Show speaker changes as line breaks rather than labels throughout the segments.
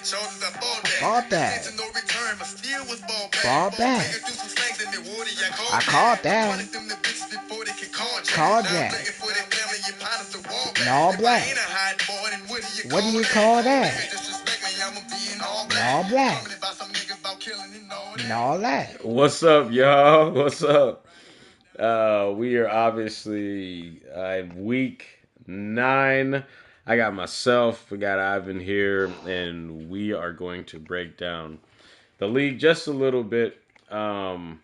I called that. Ball back. I called that. Called that. And all black. What do you call that? And all black. And all that.
What's up, y'all? What's up? We are obviously in week 9. I got myself, we got Ivan here, and we are going to break down the league just a little bit, and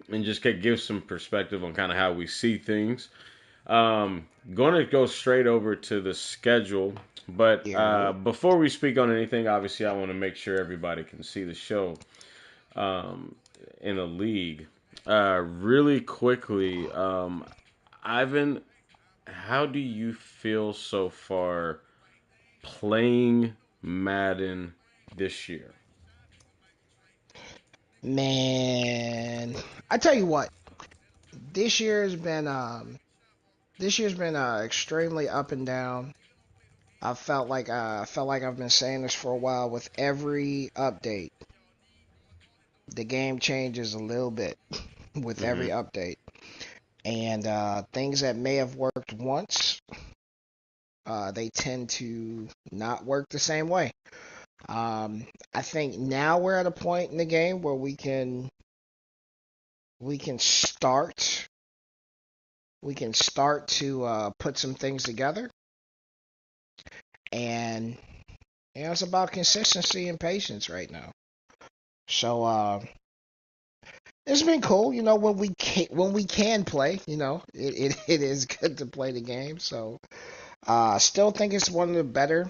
just give some perspective on kind of how we see things. Going to go straight over to the schedule, but
Yeah.
before we speak on anything, obviously I want to make sure everybody can see the show um, in the league. Really quickly, Ivan, how do you feel so far playing Madden this year?
Man, I tell you what, this year's been extremely up and down. I felt like I've been saying this for a while. With every update, the game changes a little bit with every
Hmm.
update, and things that may have worked once, they tend to not work the same way. I think now we're at a point in the game where we can start we can start to put some things together, and it's about consistency and patience right now. So it's been cool, when we can play. It is good to play the game. So I still think it's one of the better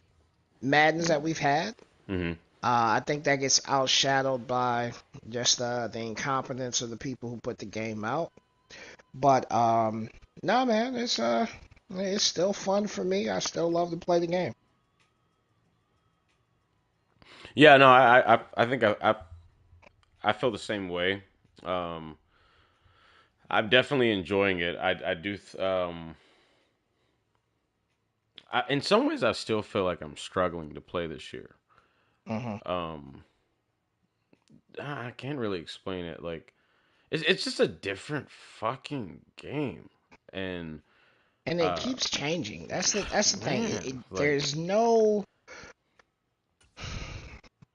Maddens that we've had.
Hmm.
I think that gets outshadowed by just the incompetence of the people who put the game out. But no, man, it's still fun for me. I still love to play the game.
Yeah, no, I think I feel the same way. Um, I'm definitely enjoying it. I do. In some ways, I still feel like I'm struggling to play this year.
Hmm.
Um, I can't really explain it. Like, it's just a different fucking game, and
And it
uh,
keeps changing. That's the thing.
man, like,
There's no,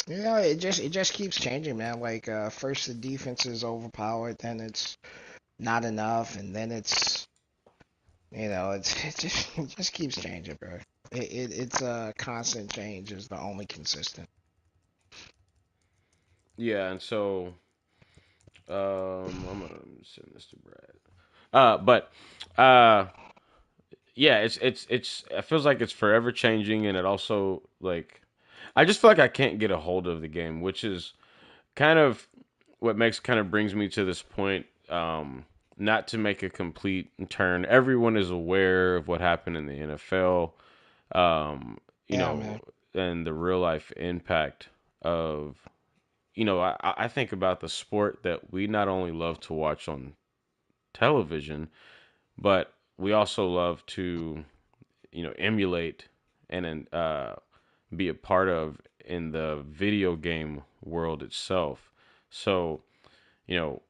it just keeps changing, man. Like first the defense is overpowered, then it's not enough, and then it just keeps changing, bro. It's a constant change is the only consistent.
yeah, and so I'm gonna send this to Brad. But uh, yeah, it's it feels like it's forever changing, and it also like I just feel like I can't get a hold of the game, which is kind of what makes kind of brings me to this point. Not to make a complete turn, everyone is aware of what happened in the NFL. Um, you
Yeah,
know,
man.
and the real life impact of I think about the sport that we not only love to watch on television, but we also love to emulate and be a part of in the video game world itself. So you know,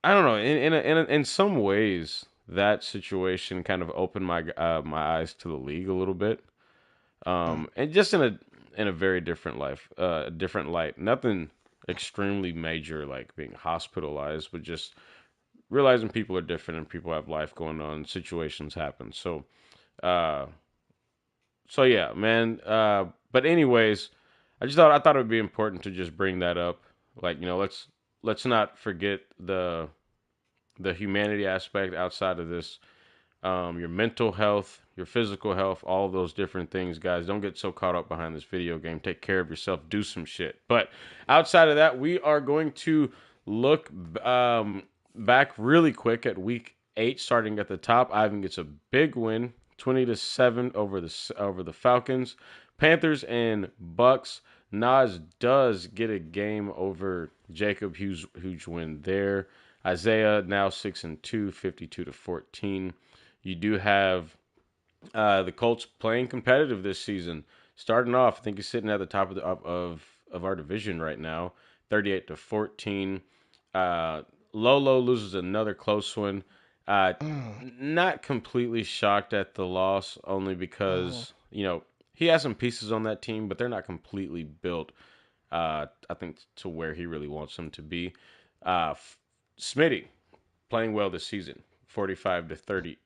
I don't know. In some ways, that situation kind of opened my eyes to the league a little bit,
Mm.
and just in a very different light. Nothing extremely major like being hospitalized, but just realizing people are different and people have life going on, situations happen. Uh, so yeah, man. But anyways, I thought it would be important to just bring that up. Like let's not forget the humanity aspect outside of this. Your mental health, your physical health, all of those different things, guys. Don't get so caught up behind this video game. Take care of yourself. Do some shit. But outside of that, we are going to look back really quick at week 8, starting at the top. Ivan gets a big win, 20-7 over the Falcons. Panthers and Bucks. Nas does get a game over Jacob. Huge win there. Isaiah now 6-2, 52-14. You do have the Colts playing competitive this season. starting off, I think he's sitting at the top of our division right now, 38-14. Lolo loses another close one. Uh,
Mm,
Not completely shocked at the loss, only
mhm.
because he has some pieces on that team, but they're not completely built. I think to where he really wants them to be. Smitty playing well this season. 45-38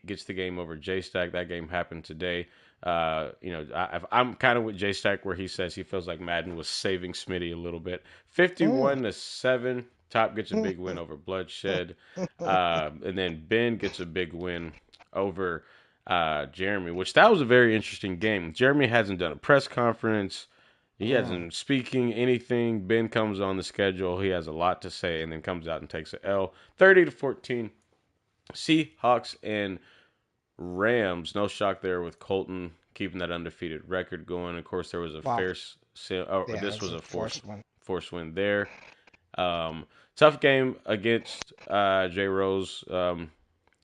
gets the game over J Stack. That game happened today. I'm kind of with J Stack where he says he feels like Madden was saving Smitty a little bit.
Mm,
51-7. Top gets a
mm,
big win
mm,
over Bloodshed,
mm.
and then Ben gets a big win over Jeremy, which that was a very interesting game. Jeremy hasn't done a press conference. He
Mm.
hasn't speaking anything. Ben comes on the schedule. He has a lot to say, and then comes out and takes a L. 30-14. Seahawks and Rams. No shock there with Colton keeping that undefeated record going. Of course, there was a
Wow.
fair.
Yeah,
This
that's
was
a
a
forced one.
force win there. Tough game against Jay Rose.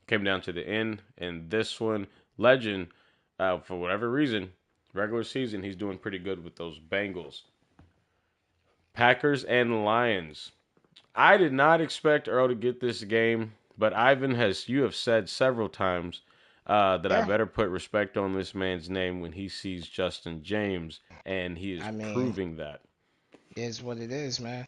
Came down to the end, and this one, Legend, for whatever reason, regular season, he's doing pretty good with those Bengals. Packers and Lions. I did not expect Earl to get this game, but Ivan has you have said several times that I
Yeah.
better put respect on this man's name when he sees Justin James, and he is
I mean,
proving that.
is what it is, man.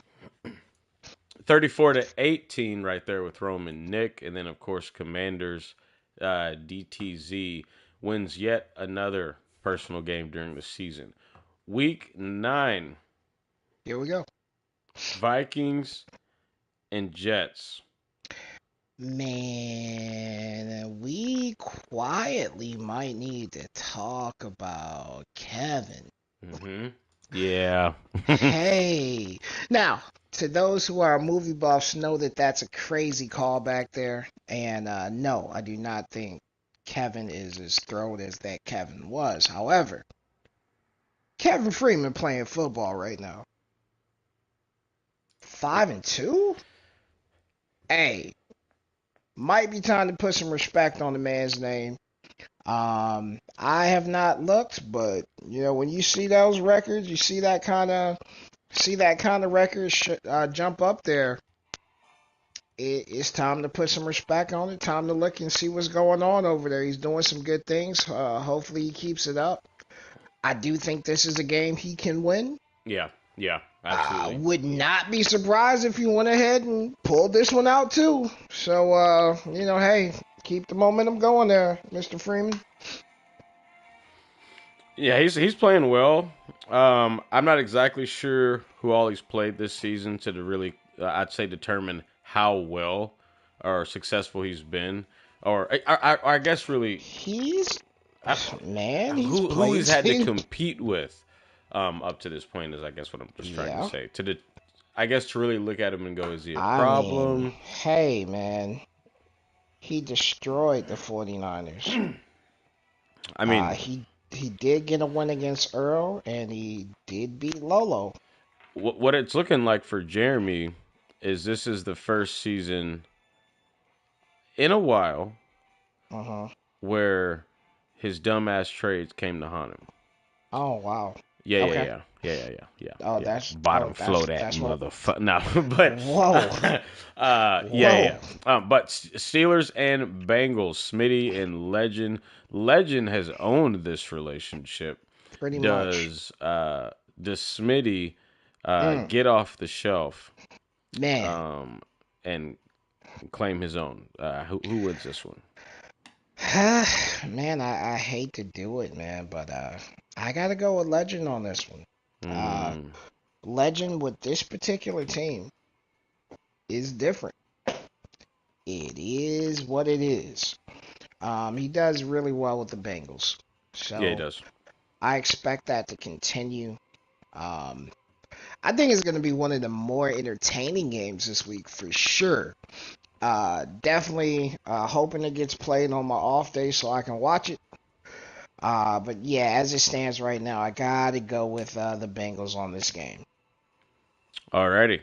34-18 right there with Roman Nick, and then of course Commanders DTZ wins yet another personal game during the season. Week 9,
Here we go.
Vikings and Jets.
Man, we quietly might need to talk about Kevin.
Mm-hmm. Yeah.
Hey, now to those who are movie buffs, know that that's a crazy call back there. And no, I do not think Kevin is as thrilled as that Kevin was. However, Kevin Freeman playing football right now, 5-2. Hey, might be time to put some respect on the man's name. I have not looked, but when you see those records, you see that kind of record jump up there. It's time to put some respect on it. Time to look and see what's going on over there. He's doing some good things. Hopefully, he keeps it up. I do think this is a game he can win.
Yeah. Yeah.
I
Absolutely.
would not be surprised if he went ahead and pulled this one out too. So, hey, keep the momentum going there, Mr. Freeman.
Yeah, he's playing well. I'm not exactly sure who all he's played this season to really, I'd say, determine how well or successful he's been, or I guess really
He's
I,
Man, he's
who
played.
he's had to compete with up to this point is I guess what I'm just trying to
Yeah,
say. I guess to really look at him and go, is he a
I mean,
problem?
hey, man, he destroyed the 49ers.
I mean,
He did get a win against Earl, and he did beat Lolo.
what it's looking like for Jeremy is this is the first season in a while
Uh huh.
where his dumbass trades came to haunt him.
Oh wow.
Yeah, yeah,
Okay.
yeah, yeah, yeah, yeah, yeah,
Oh,
yeah.
that's
Bottom
oh
flow
that's
that
that's what.
motherfucker. No, but
Whoa,
yeah,
whoa.
yeah. But Steelers and Bengals, Smitty and Legend. Legend has owned this relationship.
Pretty much.
Does Smitty
Mm,
get off the shelf
man,
um, and claim his own? Who wins this one?
man, I hate to do it, man, but I gotta go with Legend on this one. Uh,
Mm,
Legend with this particular team is different. It is what it is. He does really well with the Bengals,
yeah, he
so
does.
I expect that to continue. Um, I think it's going to be one of the more entertaining games this week for sure. Definitely hoping it gets played on my off day so I can watch it. But yeah, as it stands right now, I gotta go with the Bengals on this game.
Alrighty.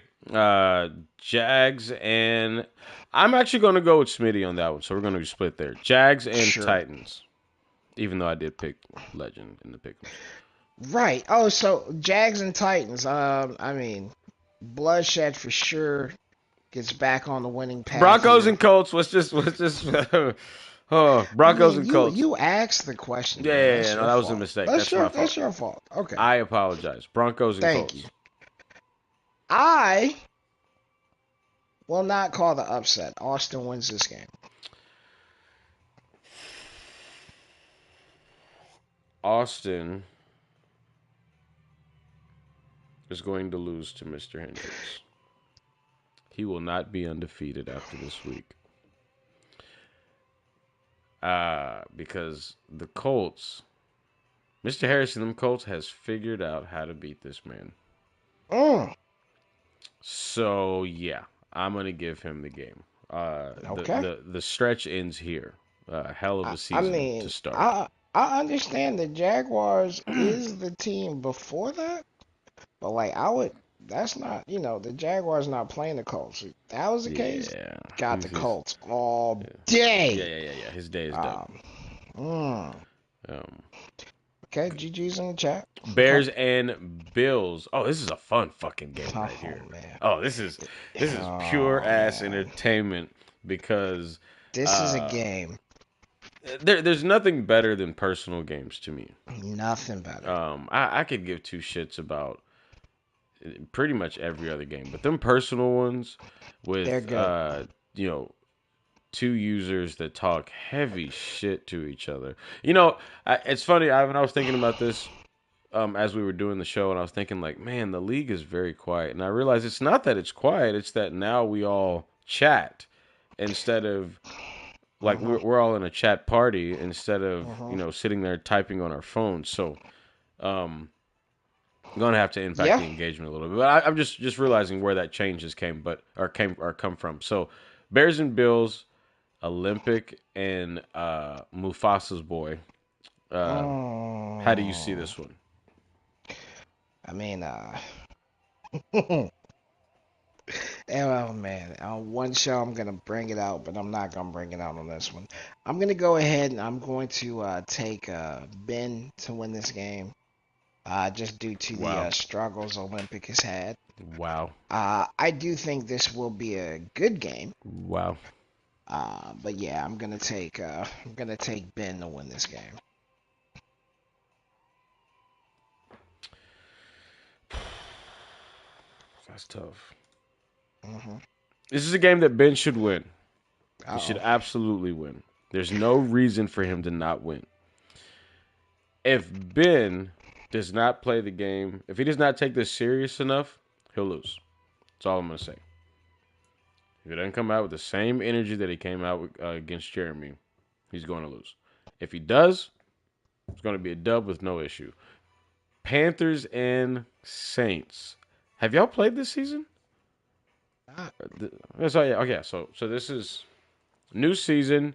Jags and I'm actually going to go with Smitty on that one, so we're going to be split there. Jags and
Sure.
Titans, even though I did pick Legend in the pick.
Right. Oh, so Jags and Titans. I mean, bloodshed for sure gets back on the winning path
Broncos
here.
and Colts. Let's just oh,
I
Broncos
mean,
and
you
Colts.
you asked the question,
Yeah,
man.
yeah, yeah.
That's
No,
your
that was a
fault.
mistake.
That's
That's my
your
fault.
that's your fault. Okay.
I apologize. Broncos and
Thank you.
Colts.
I will not call the upset. Austin wins this game.
Austin is going to lose to Mr. Hendricks. He will not be undefeated after this week. Because the Colts, Mr. Harrison, them Colts has figured out how to beat this man.
Mm,
So yeah, I'm gonna give him the game. The
okay.
the the stretch ends here. Hell of
I,
a
I
season to
mean,
start.
I understand the Jaguars is the team before that, but like I would. That's not, the Jaguars not playing the Colts. If that was the case,
Yeah,
got the
he's
Colts all
yeah, yeah,
day.
yeah, yeah, yeah. His day is done.
Um, mm,
Um,
okay, GG's in the chat. Okay.
Bears and Bills. Oh, this is a fun fucking game right
Oh
here.
man.
Oh, this is pure
Oh
ass
man.
entertainment because
This is a
uh,
game.
there's nothing better than personal games to me.
Nothing better.
I could give two shits about pretty much every other game, but them personal ones
They're
with
good.
you know two users that talk heavy shit to each other. It's funny. When I was thinking about this as we were doing the show, and I was thinking like, man, the league is very quiet, and I realized it's not that it's quiet; it's that now we all chat instead of like
Mhm.
we're all in a chat party instead of
Mhm.
sitting there typing on our phones. So um, I'm gonna have to impact
Yeah.
the engagement a little bit. But I'm just realizing where that changes came or come from. So Bears and Bills, Olympic and Mufasa's boy. Uh, how do you see
Mm.
this one?
I mean, oh man, on one show I'm gonna bring it out, but I'm not gonna bring it out on this one. I'm gonna go ahead and I'm going to take Ben to win this game, just due to the
Wow,
struggles Olympic has had.
wow,
I do think this will be a good game.
wow.
But yeah, I'm gonna take Ben to win this game.
That's tough.
Hmm.
This is a game that Ben should win. He should
Uh-oh.
absolutely win. There's no reason for him to not win. If Ben does not play the game, if he does not take this serious enough, he'll lose. That's all I'm gonna say. If he doesn't come out with the same energy that he came out with, against Jeremy, he's going to lose. If he does, it's going to be a dub with no issue. Panthers and Saints. Have y'all played this season?
Ah,
So yeah, okay. So this is new season.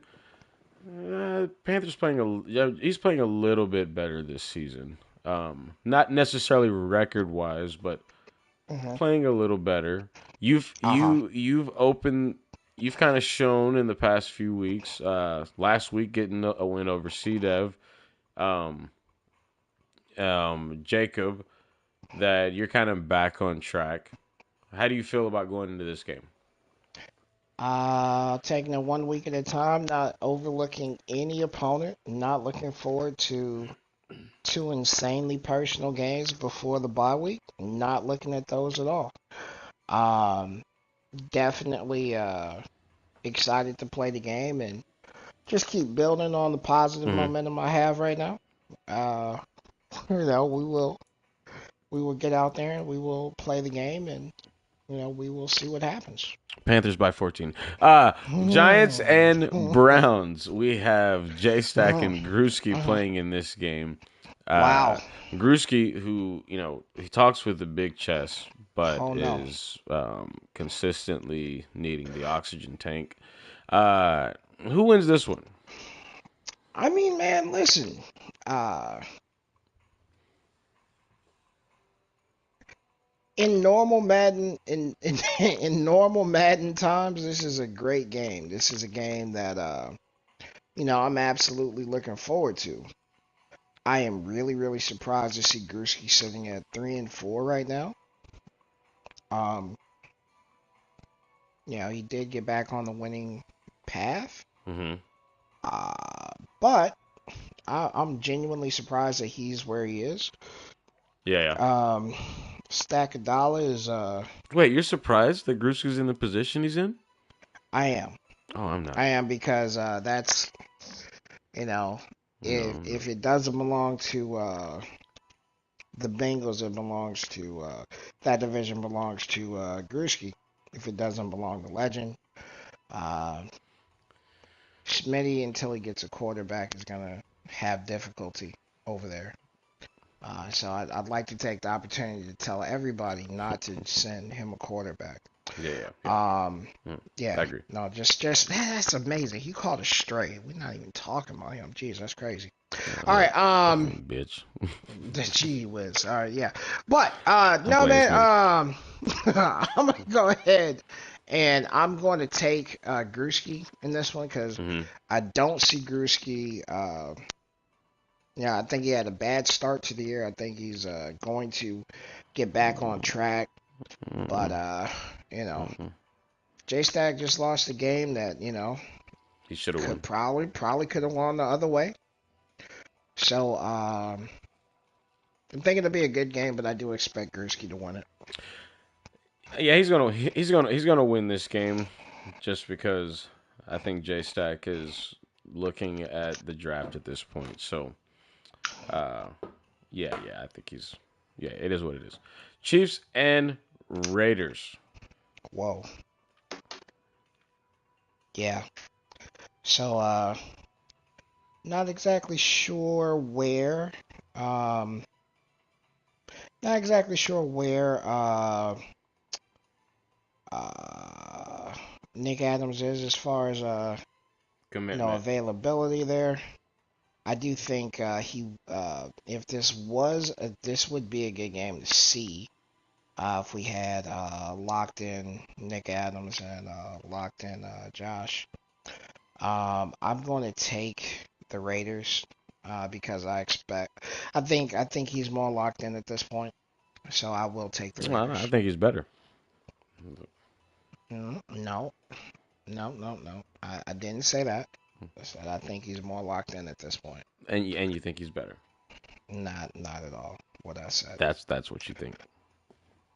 Panthers playing he's playing a little bit better this season. Not necessarily record wise, but
mhm.
playing a little better. You've
Uh-huh.
you you've opened. You've kind of shown in the past few weeks. Last week getting a win over CDev, um, Jacob, that you're kind of back on track. How do you feel about going into this game?
Taking it one week at a time, not overlooking any opponent, not looking forward to two insanely personal games before the bye week, not looking at those at all. Um, Definitely excited to play the game and just keep building on the positive
Hmm.
momentum I have right now. Uh, we will get out there and we will play the game and we will see what happens.
Panthers by 14. Giants and Browns. We have J Stack and Gruski playing in this game.
Wow.
Gruski, who he talks with a big chest, but
Oh no.
is consistently needing the oxygen tank. Uh, who wins this one?
I mean, man, listen. Uh, in normal Madden, in normal Madden times, this is a great game. This is a game that I'm absolutely looking forward to. I am really, really surprised to see Gursky sitting at 3-4 right now. Um, he did get back on the winning path.
Mm-hmm.
Uh, but I'm genuinely surprised that he's where he is.
Yeah, yeah.
Um, Stack of Dollar is
Wait, you're surprised that Gruska's in the position he's in?
I am.
Oh, I'm not.
I am because that's you know
No, I'm not.
if it doesn't belong to the Bengals, it belongs to that division belongs to Grushky. If it doesn't belong to Legend, uh, Smitty until he gets a quarterback is gonna have difficulty over there. So I'd like to take the opportunity to tell everybody not to send him a quarterback.
Yeah, yeah, yeah.
Um,
Mm, I
yeah,
agree.
no, just that's amazing. He called us straight. We're not even talking about him. Jeez, that's crazy. All
Yeah,
right,
fucking bitch.
the gee whiz. All right, yeah, but
I'm
no,
playing
man.
Smitty.
I'm gonna go ahead and I'm going to take Gruski in this one because
Mm-hmm.
I don't see Gruski. Yeah, I think he had a bad start to the year. I think he's going to get back on track, but
Mm-mm.
you know,
Mm-mm.
J Stack just lost a game that
He should have
could
won.
probably could have gone the other way. So I'm thinking it'll be a good game, but I do expect Gursky to win it.
Yeah, he's gonna win this game, just because I think J Stack is looking at the draft at this point. So, uh, yeah, I think he's. Yeah, it is what it is. Chiefs and Raiders.
Whoa, yeah. So not exactly sure where. Um, not exactly sure where. Uh, Nick Adams is as far as
Commitment.
availability there. I do think he if this would be a good game to see if we had locked in Nick Adams and locked in Josh. I'm going to take the Raiders because I think he's more locked in at this point, so I will take the
I
Raiders.
think he's better.
No, no. I didn't say that. I said I think he's more locked in at this point.
And you think he's better.
Not at all what I said.
That's what you think.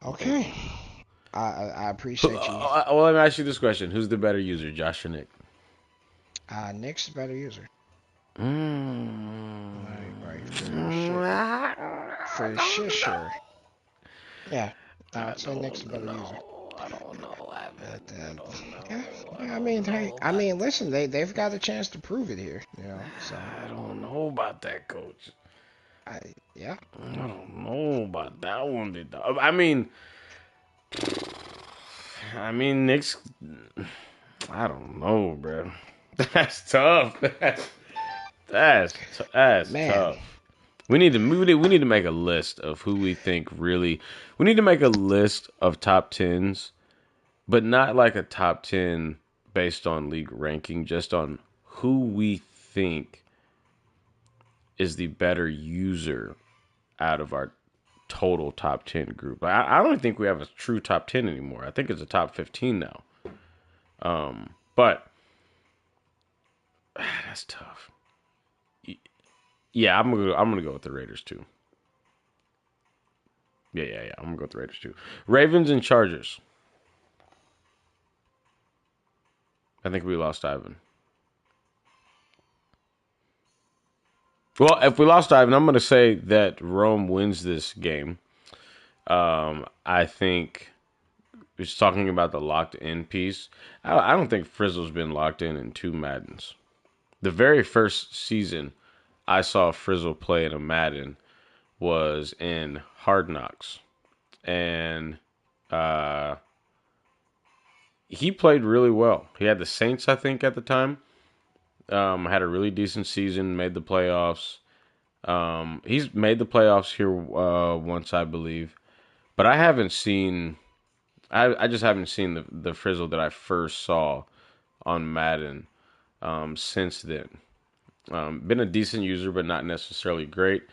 Okay. I appreciate you.
Well, let me ask you this question: who's the better user, Josh or Nick?
Nick's the better user.
Mm.
Right, for sure. For sure, sure. Yeah.
I
I'd say Nick's the
don't
better user.
know. I don't know, Evan.
But
I don't
yeah,
know. I
yeah.
don't
Hey,
know about that.
listen, they've got a chance to prove it here. So
I don't know about that, coach.
I yeah.
I don't know about that one. Nick's. I don't know, bro. That's tough. That's
Man,
tough. We need to make a list of who we think really. We need to make a list of top tens, but not like a top 10 based on league ranking, just on who we think is the better user out of our total top 10 group. I don't think we have a true top 10 anymore. I think it's a top 15 now. But that's tough. Yeah, I'm gonna go with the Raiders too. Yeah. I'm gonna go with the Raiders too. Ravens and Chargers. I think we lost Ivan. Well, if we lost Ivan, I'm gonna say that Rome wins this game. I think it's talking about the locked in piece. I don't think Frizzle's been locked in two Maddens. The very first season I saw Frizzle play in a Madden was in Hard Knocks, and uh, he played really well. He had the Saints, I think, at the time. Had a really decent season, made the playoffs. He's made the playoffs here once, I believe, but I haven't seen. I just haven't seen the Frizzle that I first saw on Madden since then. Been a decent user, but not necessarily great.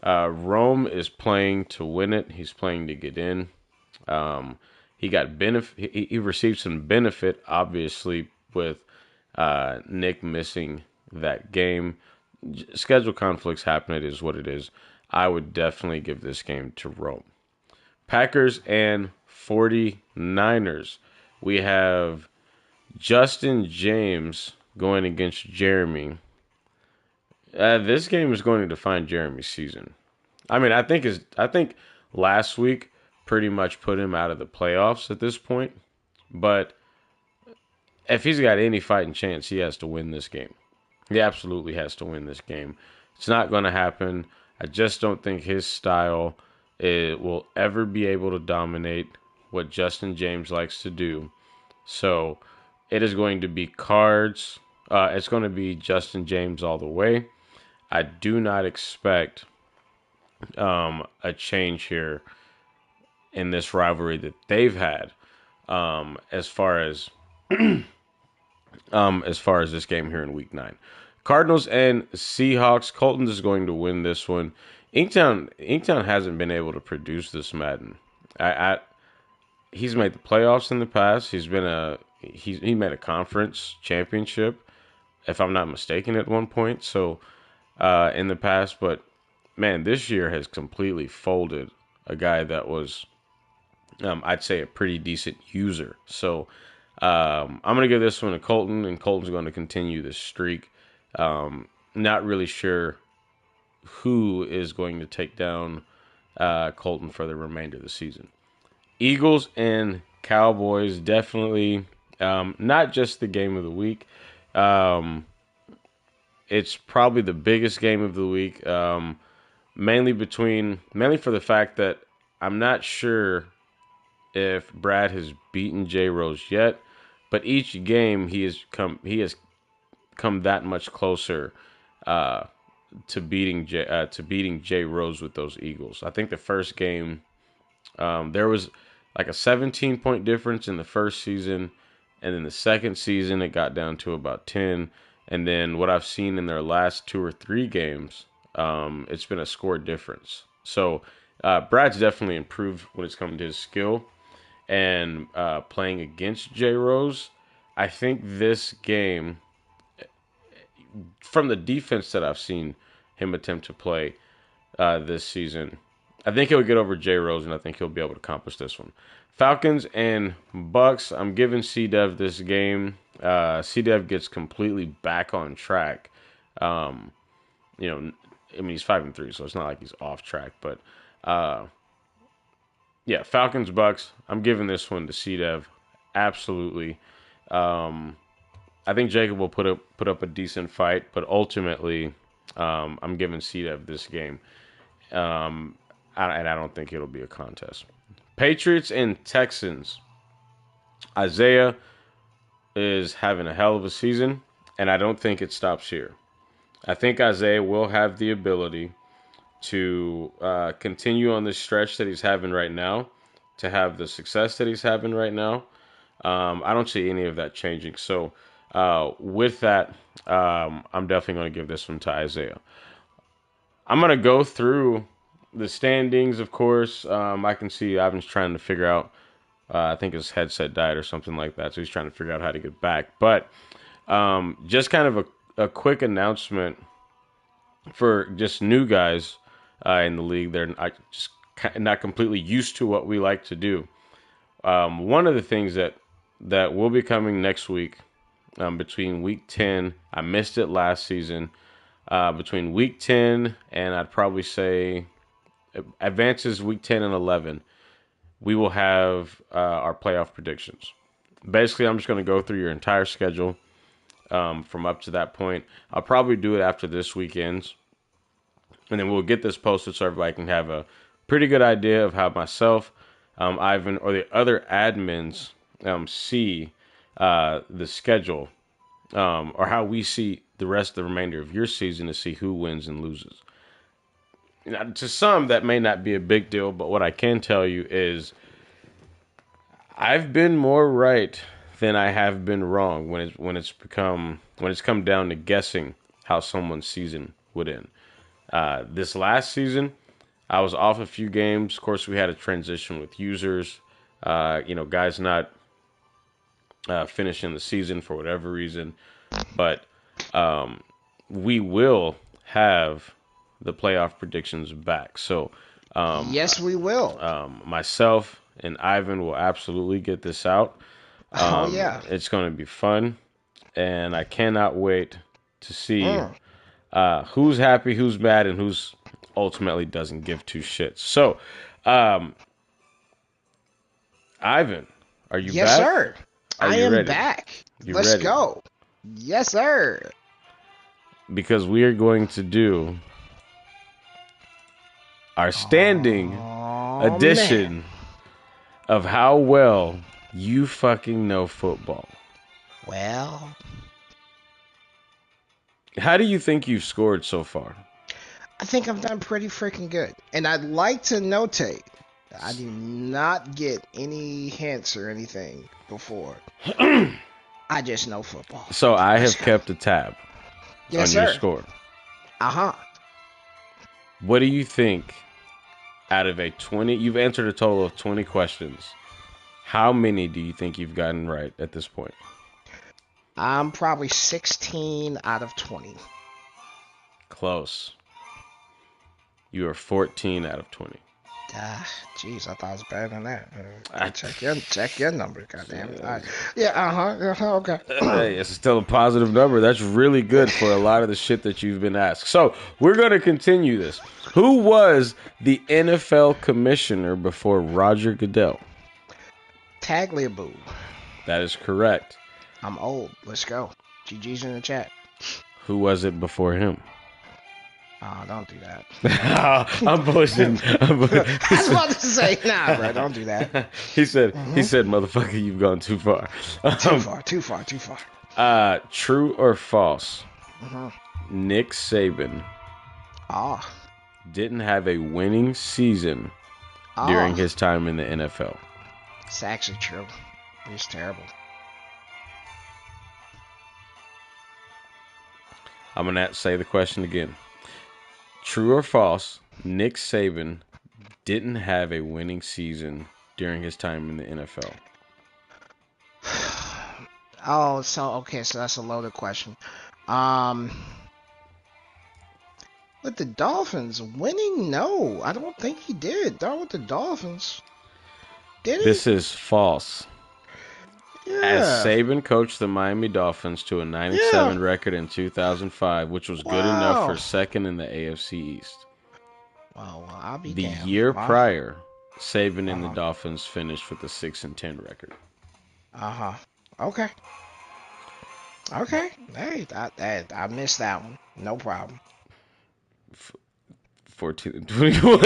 Rome is playing to win it. He's playing to get in. Um, he got benefit. He received some benefit, obviously, with Nick missing that game. Schedule conflicts happen. It is what it is. I would definitely give this game to Rome. Packers and 49ers. We have Justin James going against Jeremy. This game is going to define Jeremy's season. I mean, I think last week pretty much put him out of the playoffs at this point. But if he's got any fighting chance, he has to win this game. He absolutely has to win this game. It's not going to happen. I just don't think his style will ever be able to dominate what Justin James likes to do. So it is going to be cards. It's going to be Justin James all the way. I do not expect a change here in this rivalry that they've had as far as this game here in Week 9. Cardinals and Seahawks. Colton is going to win this one. Inktown hasn't been able to produce this Madden. He's made the playoffs in the past. He made a conference championship, if I'm not mistaken, at one point. So in the past, but man, this year has completely folded a guy that was, I'd say, a pretty decent user. So I'm going to give this one to Colton, and Colton's going to continue this streak. Not really sure who is going to take down Colton for the remainder of the season. Eagles and Cowboys, definitely not just the game of the week. It's probably the biggest game of the week, mainly for the fact that I'm not sure if Brad has beaten Jay Rose yet, but each game he has come that much closer to beating Jay Rose with those Eagles. I think the first game there was like a 17-point difference in the first season, and then the second season it got down to about 10. And then what I've seen in their last 2 or 3 games, it's been a score difference. So Brad's definitely improved when it's come to his skill and playing against Jay Rose. I think this game, from the defense that I've seen him attempt to play this season, I think he'll get over Jay Rose, and I think he'll be able to accomplish this one. Falcons and Bucks. I'm giving C-Dev this game. C-Dev gets completely back on track. I mean, he's 5-3, so it's not like he's off track. But yeah, Falcons Bucks. I'm giving this one to C-Dev. Absolutely. I think Jacob will put up a decent fight, but ultimately, I'm giving C-Dev this game. And I don't think it'll be a contest. Patriots and Texans. Isaiah is having a hell of a season, and I don't think it stops here. I think Isaiah will have the ability to continue on this stretch that he's having right now, to have the success that he's having right now. I don't see any of that changing. So with that, I'm definitely going to give this one to Isaiah. I'm going to go through the standings, of course. I can see Ivan's trying to figure out, I think his headset died or something like that, so he's trying to figure out how to get back. But just kind of a quick announcement for just new guys in the league. They're just not completely used to what we like to do. One of the things that will be coming next week, between week 10, I missed it last season, between week 10 and I'd probably say advances week 10 and 11, we will have our playoff predictions. Basically, I'm just going to go through your entire schedule from up to that point. I'll probably do it after this weekend's, and then we'll get this posted so everybody can have a pretty good idea of how myself, Ivan, or the other admins see the schedule, or how we see the rest of the remainder of your season, to see who wins and loses. Now, to some, that may not be a big deal, but what I can tell you is I've been more right than I have been wrong when it's come down to guessing how someone's season would end. This last season, I was off a few games. Of course, we had a transition with users. Guys not finishing the season for whatever reason. But we will have the playoff predictions back. So
Yes, we will.
myself and Ivan will absolutely get this out.
Oh yeah.
It's going to be fun, and I cannot wait to see who's happy, who's mad, and who's ultimately doesn't give two shits. So, Ivan, are you
Yes,
back?
sir.
Are
I
you
am
ready?
back.
You
Let's
ready?
go. Yes, sir.
Because we are going to do our standing
Oh,
edition
man.
of how well you fucking know football.
Well,
How do you think you've scored so far?
I think I've done pretty freaking good. And I'd like to notate, I do not get any hints or anything before. I just know football.
So I
Let's
have
go.
kept a tab
Yes,
on your
sir.
score.
Uh-huh.
What do you think out of a 20? You've answered a total of 20 questions. How many do you think you've gotten right at this point?
I'm probably 16 out of 20.
Close. You are 14 out of 20.
Jeez, I thought it was better than that. Check your numbers, goddamn. Yeah, okay.
Hey, it's still a positive number. That's really good for a lot of the shit that you've been asked. So we're going to continue this. Who was the NFL commissioner before Roger Goodell?
Tagliabue.
That is correct.
I'm old. Let's go. GG's in the chat.
Who was it before him?
Oh, don't do that.
I'm pushing.
I was about to say, nah, bro, don't do that.
He said, motherfucker, you've gone too far.
Too far.
True or false?
Mhm.
Nick Saban
Ah,
didn't have a winning season during his time in the NFL.
It's actually true. It's terrible.
I'm going to say the question again. True or false, Nick Saban didn't have a winning season during his time in the NFL.
Oh, so that's a loaded question. With the Dolphins winning, no, I don't think he did. Not with the Dolphins, did he?
This is false.
Yeah.
As Saban coached the Miami Dolphins to a 97 record in 2005, which was good enough for second in the AFC East.
Well, I'll be
The
damned.
year prior, Saban and the Dolphins finished with a 6-10 record.
Okay. Hey, I missed that one. No problem.
14 and 21.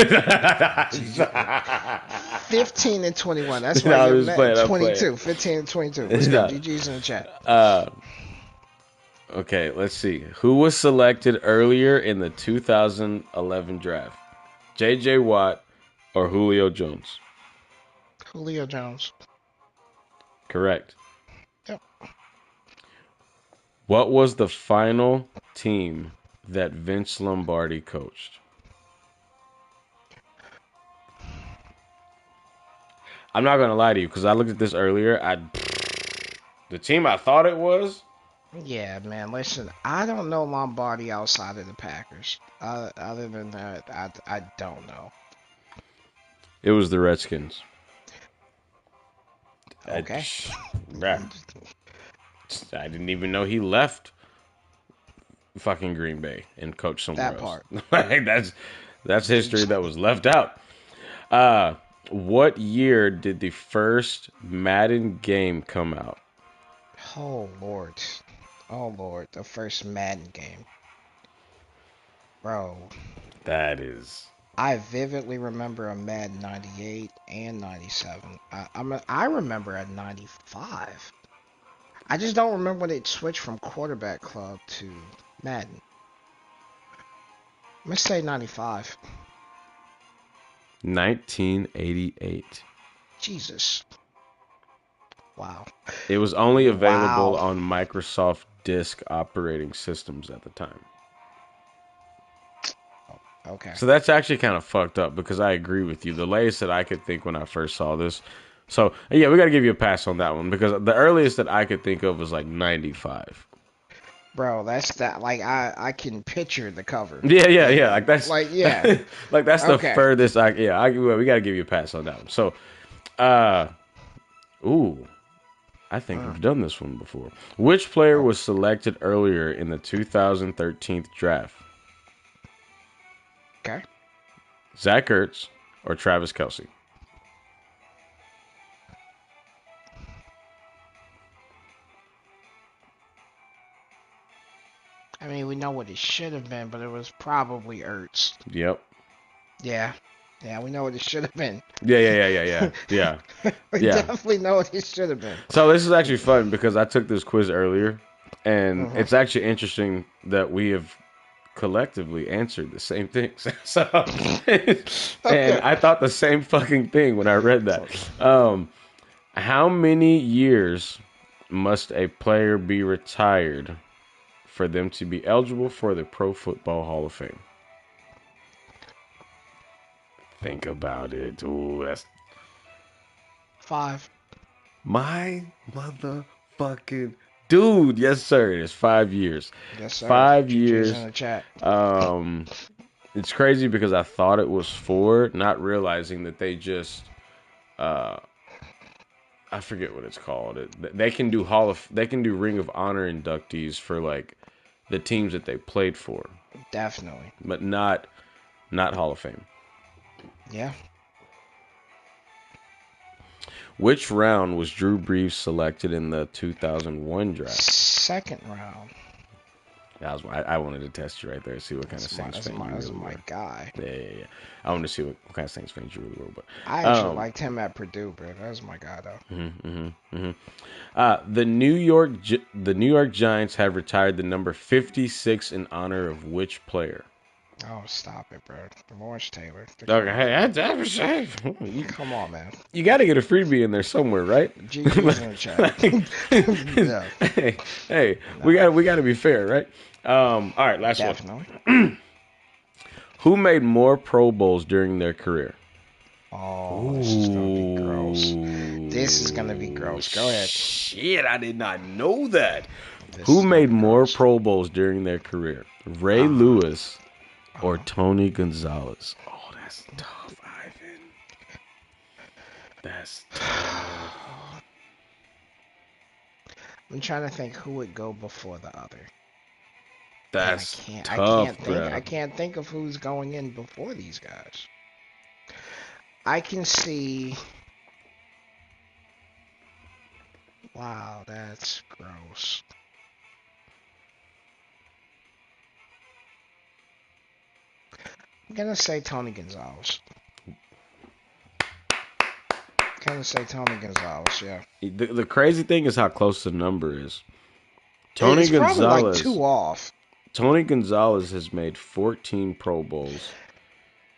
15 and 21. That's why
No,
you're
I'm just playing,
22. 15 and 22. Let's go. GG's in the chat.
Okay, let's see. Who was selected earlier in the 2011 draft? J.J. Watt or Julio Jones?
Julio Jones.
Correct.
Yep.
What was the final team that Vince Lombardi coached? I'm not going to lie to you because I looked at this earlier. The team I thought it was.
Yeah, man. Listen, I don't know Lombardi outside of the Packers. Other than that, I don't know.
It was the Redskins.
Okay.
I didn't even know he left fucking Green Bay and coached somewhere
That
else.
part.
Like, that's history that was left out. What year did the first Madden game come out?
Oh Lord, the first Madden game, bro.
That is.
I vividly remember a Madden 98 and 97. I remember a 95. I just don't remember when it switched from Quarterback Club to Madden. I'm gonna say 95.
1988.
Jesus. Wow.
It was only available
Wow.
on Microsoft Disk operating systems at the time.
Okay.
So that's actually kind of fucked up because I agree with you. The latest that I could think when I first saw this. So yeah, we got to give you a pass on that one because the earliest that I could think of was like 95.
Bro, that's that. Like I can picture the cover.
Yeah. Like
Like yeah.
like that's the
Okay.
furthest well, we got to give you a pass on that one. So, uh, ooh, I think
Uh,
we've done this one before. Which player
oh,
was selected earlier in the 2013 draft?
okay.
Zach Ertz or Travis Kelsey?
I mean, we know what it should have been, but it was probably Ertz.
Yep.
Yeah. Yeah, we know what it should have been.
Yeah.
We
Yeah.
definitely know what it should have been.
So this is actually fun because I took this quiz earlier, and
Hmm.
it's actually interesting that we have collectively answered the same things. So, and
Okay.
I thought the same fucking thing when I read that.
So,
How many years must a player be retired for them to be eligible for the Pro Football Hall of Fame? Think about it. Ooh, that's
5.
my motherfucking dude. Yes, sir. It's 5 years.
Yes, sir.
5 years.
GG's in the chat.
Um, it's crazy because I thought it was 4, not realizing that they just uh, I forget what it's called. They can do they can do Ring of Honor inductees for like the teams that they played for,
Definitely.
but not Hall of Fame.
Yeah.
Which round was Drew Brees selected in the 2001 draft?
Second round.
That was I wanted to test you right there, see what kind of Saints fan you
That's
really
my
were.
guy.
Yeah. I wanted to see what kind of Saints fans you really were. But
I actually liked him at Purdue, bro. That was my guy, though.
The New York Giants have retired the number 56 in honor of which player?
Oh, stop it, bro. Lawrence Taylor.
Okay, hey, that was safe.
Come on, man.
You got to get a freebie in there somewhere, right?
GG's in the chat. Yeah.
hey,
Nah,
we got to be fair, right? All right, last one.
definitely.
Who made more Pro Bowls during their career?
Oh, this is gonna be gross. This is gonna be gross. Go ahead.
Shit, I did not know that.
This
Who
is gonna
made
be
more
gross.
Pro Bowls during their career? Ray
Uh-huh.
Lewis or
Uh-huh.
Tony Gonzalez? Oh, that's tough, Ivan. That's tough.
I'm trying to think who would go before the other. And
That's tough,
I
bro.
can't think of who's going in before these guys. I can see. Wow, that's gross. I'm gonna say Tony Gonzalez. Gonna say Tony Gonzalez. Yeah.
The crazy thing is how close the number is.
It's probably like 2 off.
Tony Gonzalez has made 14 Pro Bowls,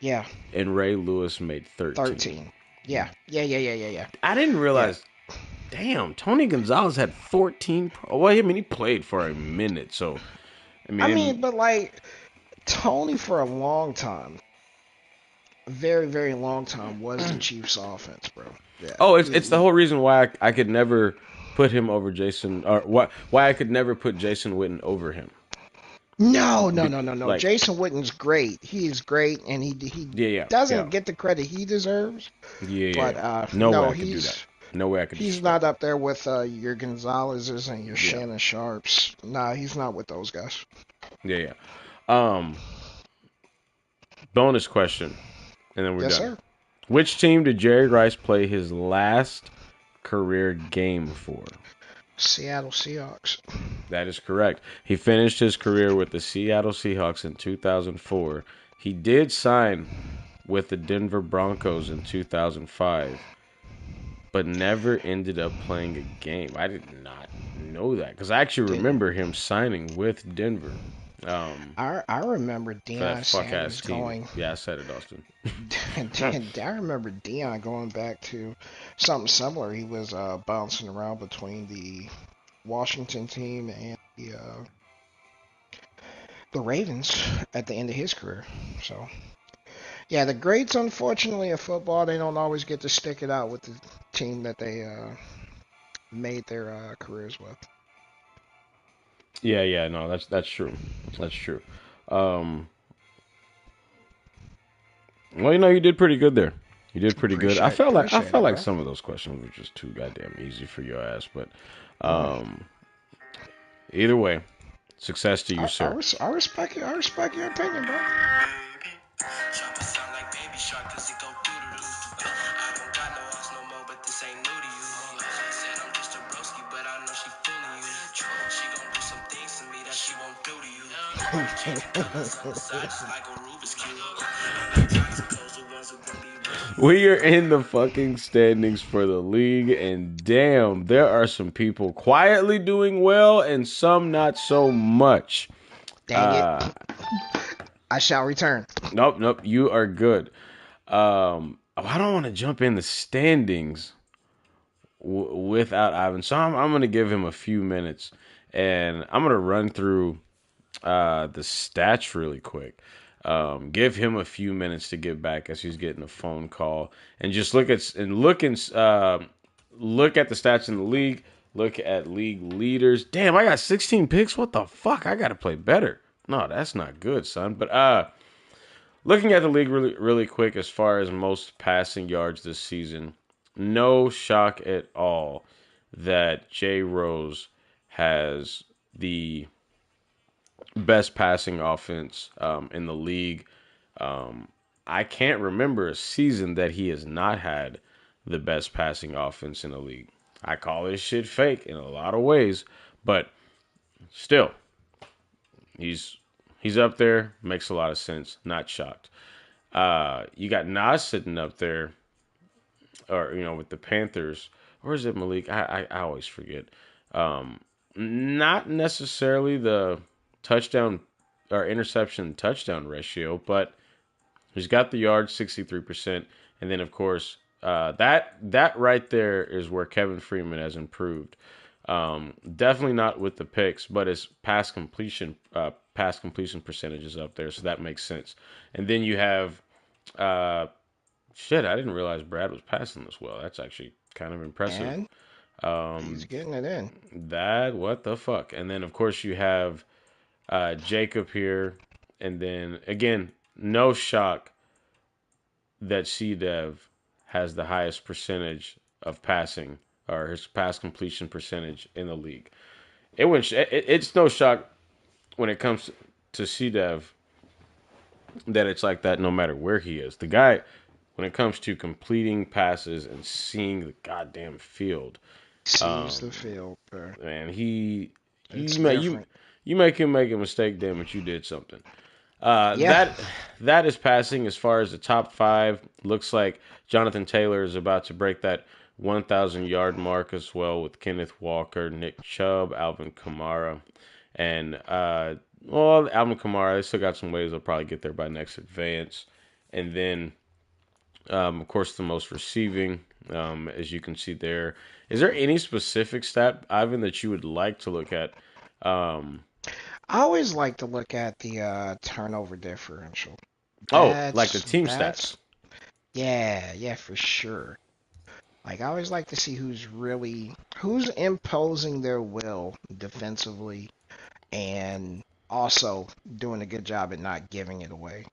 Yeah.
and Ray Lewis made 13.
13. Yeah.
I didn't
Yeah.
realize. Damn, Tony Gonzalez had 14. Well, I mean, he played for a minute, so I
I
mean,
mean, but like Tony for a long time, a very, very long time, was the Chiefs' offense, bro. Yeah.
it's the whole reason why I could never put him over Jason, or why I could never put Jason Witten over him.
No.
Like,
Jason Witten's great. He is great, and he
yeah.
doesn't get the credit he deserves.
Yeah.
But
No way
no,
I could do that. No way I could.
he's not up there with your Gonzalez's and your
Yeah.
Shannon Sharps. Nah, he's not with those guys.
Yeah. Bonus question, and then we're
Yes,
done.
sir.
Which team did Jerry Rice play his last career game for?
Seattle Seahawks.
That is correct. He finished his career with the Seattle Seahawks in 2004. He did sign with the Denver Broncos in 2005, but never ended up playing a game. I did not know that because I actually
Didn't.
remember him signing with Denver.
I remember
For
Deion
that fuck
Sanders
ass team.
going.
Yeah, I said it, Austin.
I remember Deion going back to something similar. He was bouncing around between the Washington team and the Ravens at the end of his career. So yeah, the greats, unfortunately, of football, they don't always get to stick it out with the team that they made their careers with.
Yeah, yeah, no, that's true. That's true. Um, well, you did pretty good there. You did pretty good. I
Appreciate
felt
it,
like
bro.
some of those questions were just too goddamn easy for your ass, but
Oh,
um, either way, success to you, sir.
I respect you. I respect your opinion, bro.
Sharp sound like baby shark cause it go doo doo doo. I don't got no ass no more, but this ain't new to you. Said I'm just a broski, but I know she feeling you. She gon' do some things to me that she won't do to you. Changing colors on the side just like a Rubik's Cube. Toxic clothes, the ones who gon' be with you.
We are in the fucking standings for the league, and damn, there are some people quietly doing well and some not so much.
Dang it.
Uh,
I shall return.
nope, nope, you are good. I don't want to jump in the standings without Ivan, so I'm going to give him a few minutes, and I'm going to run through the stats really quick. Give him a few minutes to get back as he's getting a phone call, and just look at the stats in the league. Look at league leaders. Damn, I got 16 picks. What the fuck? I got to play better. No, that's not good, son. But looking at the league really quick as far as most passing yards this season, no shock at all that Jay Rose has the best passing offense in the league. I can't remember a season that he has not had the best passing offense in the league. I call this shit fake in a lot of ways, but still, he's he's up there. Makes a lot of sense. Not shocked. You got Nas sitting up there, or with the Panthers, or is it Malik? I always forget. Not necessarily the touchdown or interception touchdown ratio, but he's got the yards 63%, and then of course that right there is where Kevin Freeman has improved. Definitely not with the picks, but his pass completion percentage is up there, so that makes sense. And then you have uh, shit. I didn't realize Brad was passing this well. That's actually kind of impressive.
And he's
Um,
getting it in.
that what the fuck? And then of course you have Jacob here, and then again, no shock that CDev has the highest percentage of passing or his pass completion percentage in the league. It's no shock when it comes to CDev that it's like that no matter where he is. The guy, when it comes to completing passes and seeing the goddamn field,
Sees the
um,
field, bro.
man, he
It's
you make you
different.
you make him make a mistake, damn it, you did something. Uh,
Yeah.
that that is passing as far as the top five. Looks like Jonathan Taylor is about to break that 1,000 yard mark as well with Kenneth Walker, Nick Chubb, Alvin Kamara, and Alvin Kamara. They still got some ways. They'll probably get there by next advance, and then of course the most receiving, as you can see there. Is there any specific stat, Ivan, that you would like to look at? Um,
I always like to look at the turnover differential.
like the team
That's
stats.
yeah, for sure. Like I always like to see who's imposing their will defensively and also doing a good job at not giving it away.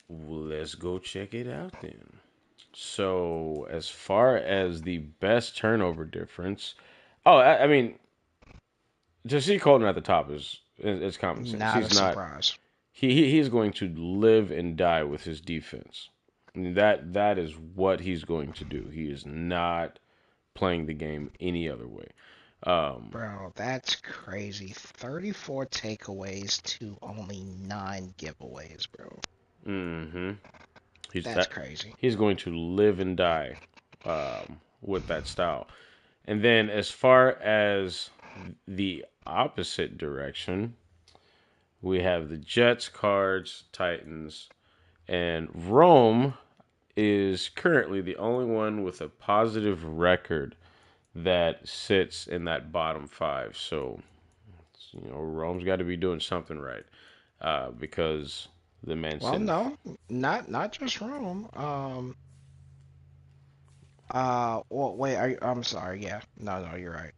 Well, let's go check it out then. So, as far as the best turnover difference, I mean, to see Colton at the top is common sense.
Not a
He's not.
surprise.
He's going to live and die with his defense. I mean, that is what he's going to do. He is not playing the game any other way. Um,
Bro, that's crazy. 34 takeaways to only 9 giveaways, bro.
hmm He's
That's
that
crazy.
he's going to live and die with that style. And then as far as the opposite direction, we have the Jets, Cards, Titans, and Rome is currently the only one with a positive record that sits in that bottom five. So Rome's got to be doing something right, because the man
Well,
sitting.
no, not just Rome. Well, wait. I'm sorry. Yeah. No, you're right.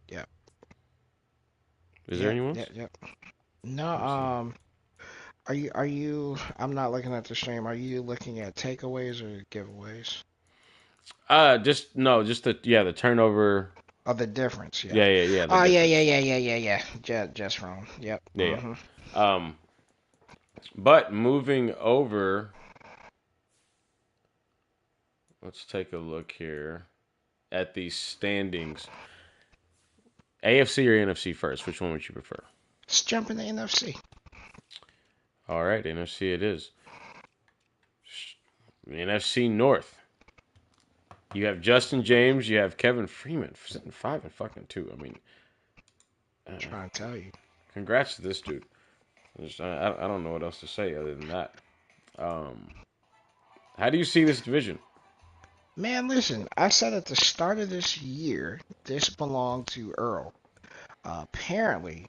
Yep.
Is there
Yep.
anyone
Yep.
else?
Yep. No.
Let me see.
Are you? I'm not looking at the stream. Are you looking at takeaways or giveaways?
Just no, just the turnover.
Oh, the difference. Yeah.
Yeah, the
Oh, yeah, yeah,
difference.
yeah, yeah, yeah, yeah. Just Rome. Yep.
Yeah. Um, but moving over, let's take a look here at these standings. AFC or NFC first? Which one would you prefer?
Let's jump in the NFC.
All right, NFC it is. The NFC North. You have Justin James. You have Kevin Freeman sitting 5-2. I mean,
Trying to tell you.
congrats to this dude. I don't know what else to say other than that. How do you see this division?
Man, listen. I said at the start of this year, this belonged to Earl. Apparently,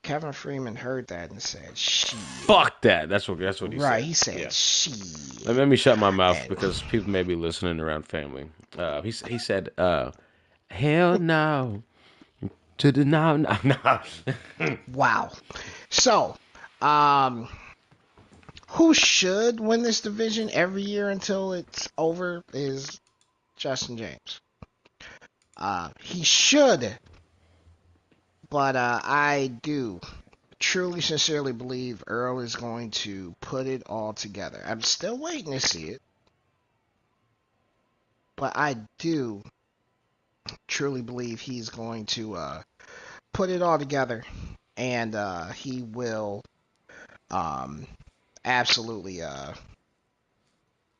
Kevin Freeman heard that and said, "Shit."
Fuck that. That's what he
Right,
said.
he said,
Yeah.
"Shit."
Let me shut my mouth
And
because people may be listening around family. He said, hell no to the no.
wow. So, um, who should win this division every year until it's over is Justin James. He should, but I do truly, sincerely believe Earl is going to put it all together. I'm still waiting to see it, but I do truly believe he's going to put it all together, and he will um, absolutely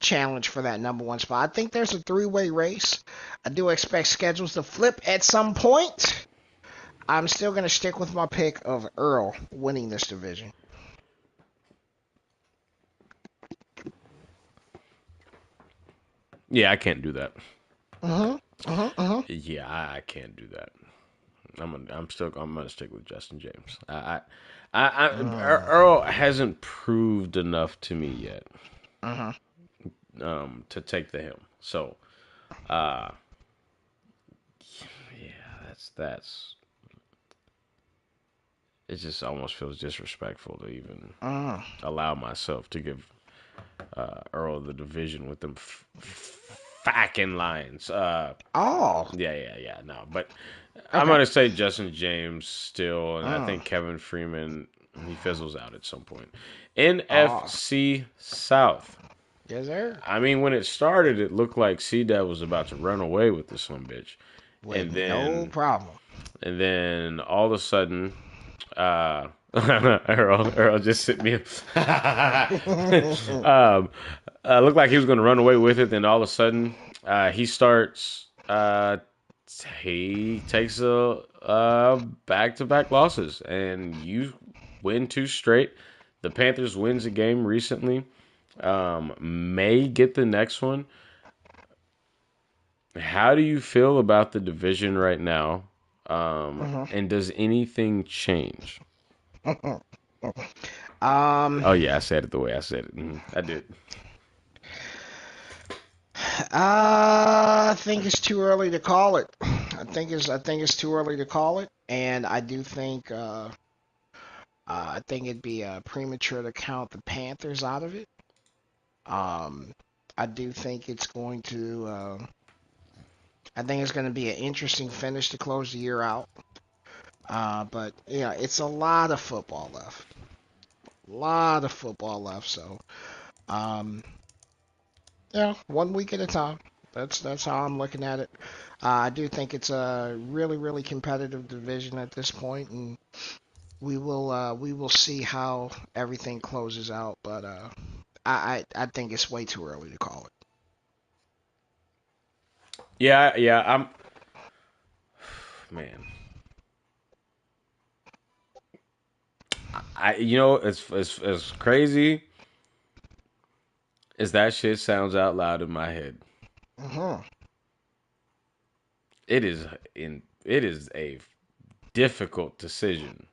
challenge for that number one spot. I think there's a three-way race. I do expect schedules to flip at some point. I'm still going to stick with my pick of Earl winning this division.
Yeah, I can't do that.
Mm-hmm.
Yeah, I can't do that. I'm gonna stick with Justin James.
Mm-hmm.
Earl hasn't proved enough to me yet,
Mm-hmm.
to take the helm. So, uh, yeah, that's. It just almost feels disrespectful to even
Mm-hmm.
allow myself to give Earl the division with them fucking lines.
Oh.
Yeah. No, but I'm
Okay.
gonna say Justin James still, and I
Mm.
think Kevin Freeman he fizzles out at some point.
Oh.
NFC South.
Yes, sir.
I mean, when it started, it looked like C-Dub was about to run away with this one bitch,
With
and
no
then
problem.
all of a sudden, Earl just sent me. Looked like he was going to run away with it. Then all of a sudden, he starts. He takes a back-to-back losses, and you win two straight. The Panthers wins a game recently. May get the next one. How do you feel about the division right now? And does anything change?
um.
Oh yeah, I said it the way I said it. I did.
I think it's too early to call it. I think it's too early to call it, and I do think I think it'd be premature to count the Panthers out of it. Um, I do think it's going to. I think it's going to be an interesting finish to close the year out. But yeah, it's a lot of football left. A lot of football left. So, um, yeah, 1 week at a time. That's how I'm looking at it. I do think it's a really really competitive division at this point, and we will see how everything closes out. But I think it's way too early to call it.
Yeah. I'm man. As crazy as that shit sounds out loud in my head,
Hmm.
it is a difficult decision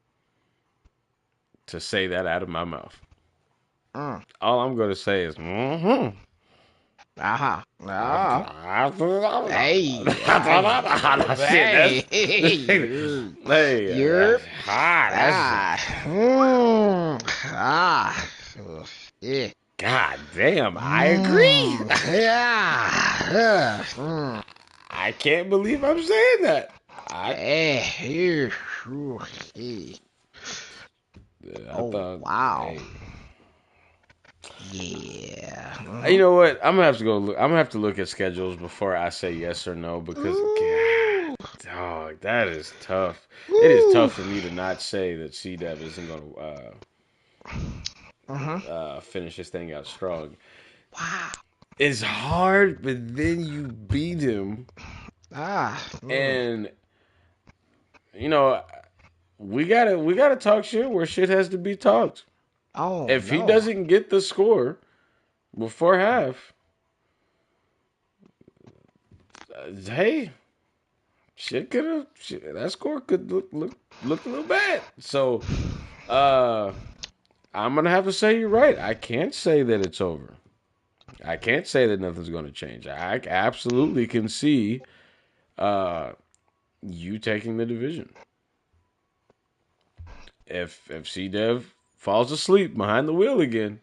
to say that out of my mouth.
Mm.
All I'm going to say is, mm-hmm.
Uh-huh. Hey,
Shit,
hey, you're,
that's
yeah.
God damn, I agree.
Yeah.
I can't believe I'm saying that.
Here. Hey.
I
Oh,
thought,
wow.
hey,
Yeah.
you know what? I'm gonna have to go. I'm gonna have to look at schedules before I say yes or no because
Ooh.
God, dog, that is tough. It is
Ooh.
tough for me to not say that C-Dub isn't gonna finish this thing out strong.
Wow.
It's hard, but then you beat him,
Ah.
and you know we gotta talk shit where shit has to be talked.
Oh,
If he
no.
doesn't get the score before half, hey, that score could look a little bad. So, uh, I'm gonna have to say you're right. I can't say that it's over. I can't say that nothing's gonna change. I absolutely can see you taking the division. If C Dev falls asleep behind the wheel again,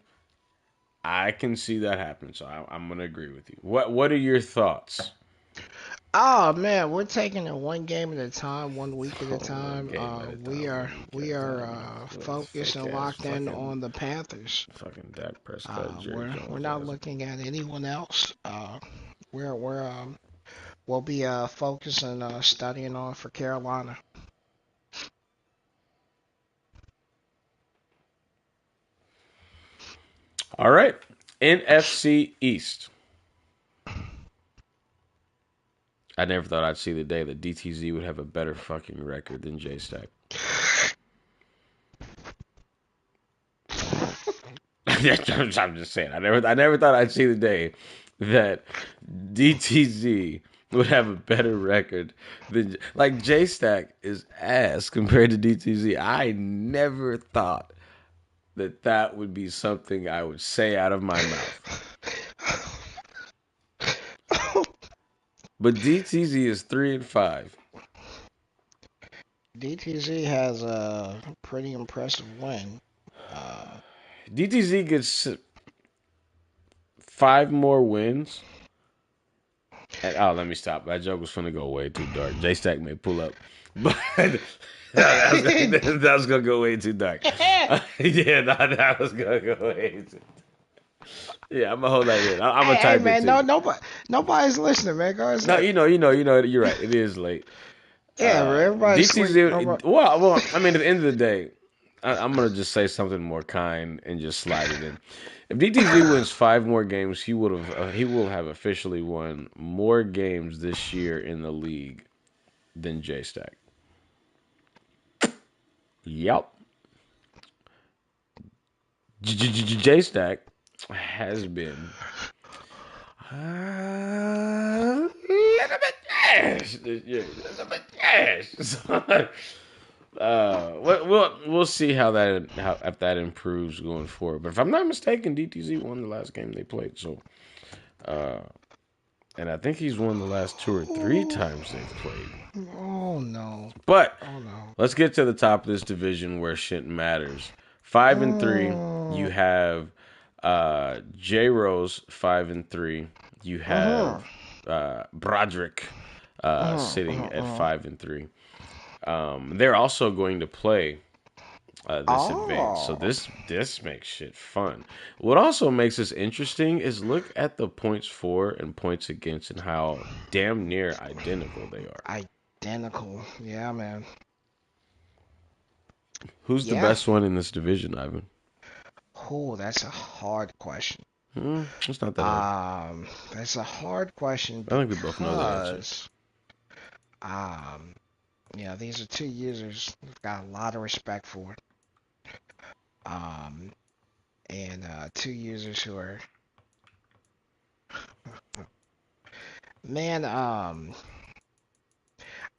I can see that happen. So I'm gonna agree with you. What are your thoughts?
Oh man, we're taking it one game at a time, one week at a
One
time.
game at a
We
time,
are
one week
we
at a
are
time.
focused
Fake
and
ass,
locked in on the Panthers.
fucking Dak Prescott, Jerry
We're
Jones
not
ass.
looking at anyone else. We're we'll be focusing studying on for Carolina.
All right, NFC East. I never thought I'd see the day that DTZ would have a better fucking record than J Stack. I'm just saying. I never thought I'd see the day that DTZ would have a better record than like J Stack is ass compared to DTZ. I never thought that would be something I would say out of my mouth. But DTZ is 3-5.
DTZ has a pretty impressive win. Uh,
DTZ gets 5 more wins. And, oh, let me stop. That joke was finna go way too dark. J Stack may pull up, but that was gonna go way too dark. Yeah, that was gonna go way too. Yeah, I'm gonna hold that in. I'm gonna
hey
type it
man,
to you.
nobody's listening, man. Go
No,
ahead.
you're right. It is late.
Yeah, bro, everybody's sleep.
DTZ. Well, I mean, at the end of the day, I'm gonna just say something more kind and just slide it in. If DTZ wins 5 more games, he will have officially won more games this year in the league than J Stack. Yep. J Stack has been a little bit trash this year. A little bit trash. So, we'll see how if that improves going forward. But if I'm not mistaken, DTZ won the last game they played. So, and I think he's won the last 2 or 3 times they've played.
Oh no.
But
Oh no.
let's get to the top of this division where shit matters. 5-3, you
Mm,
have J Rose 5-3. You
uh-huh.
have Broderick
Uh-huh.
sitting
Uh-huh.
at
Uh-huh.
5-3. They're also going to play this advance, so
Oh.
this makes shit fun. What also makes this interesting is look at the points for and points against and how damn near identical they are.
Identical. Yeah, man.
Who's the
Yeah.
best one in this division, Ivan?
Oh, that's a hard question.
It's not that hard.
That's a hard question
I think we both know the answer.
because um, these are two users we've got a lot of respect for. Um, and two users who are man,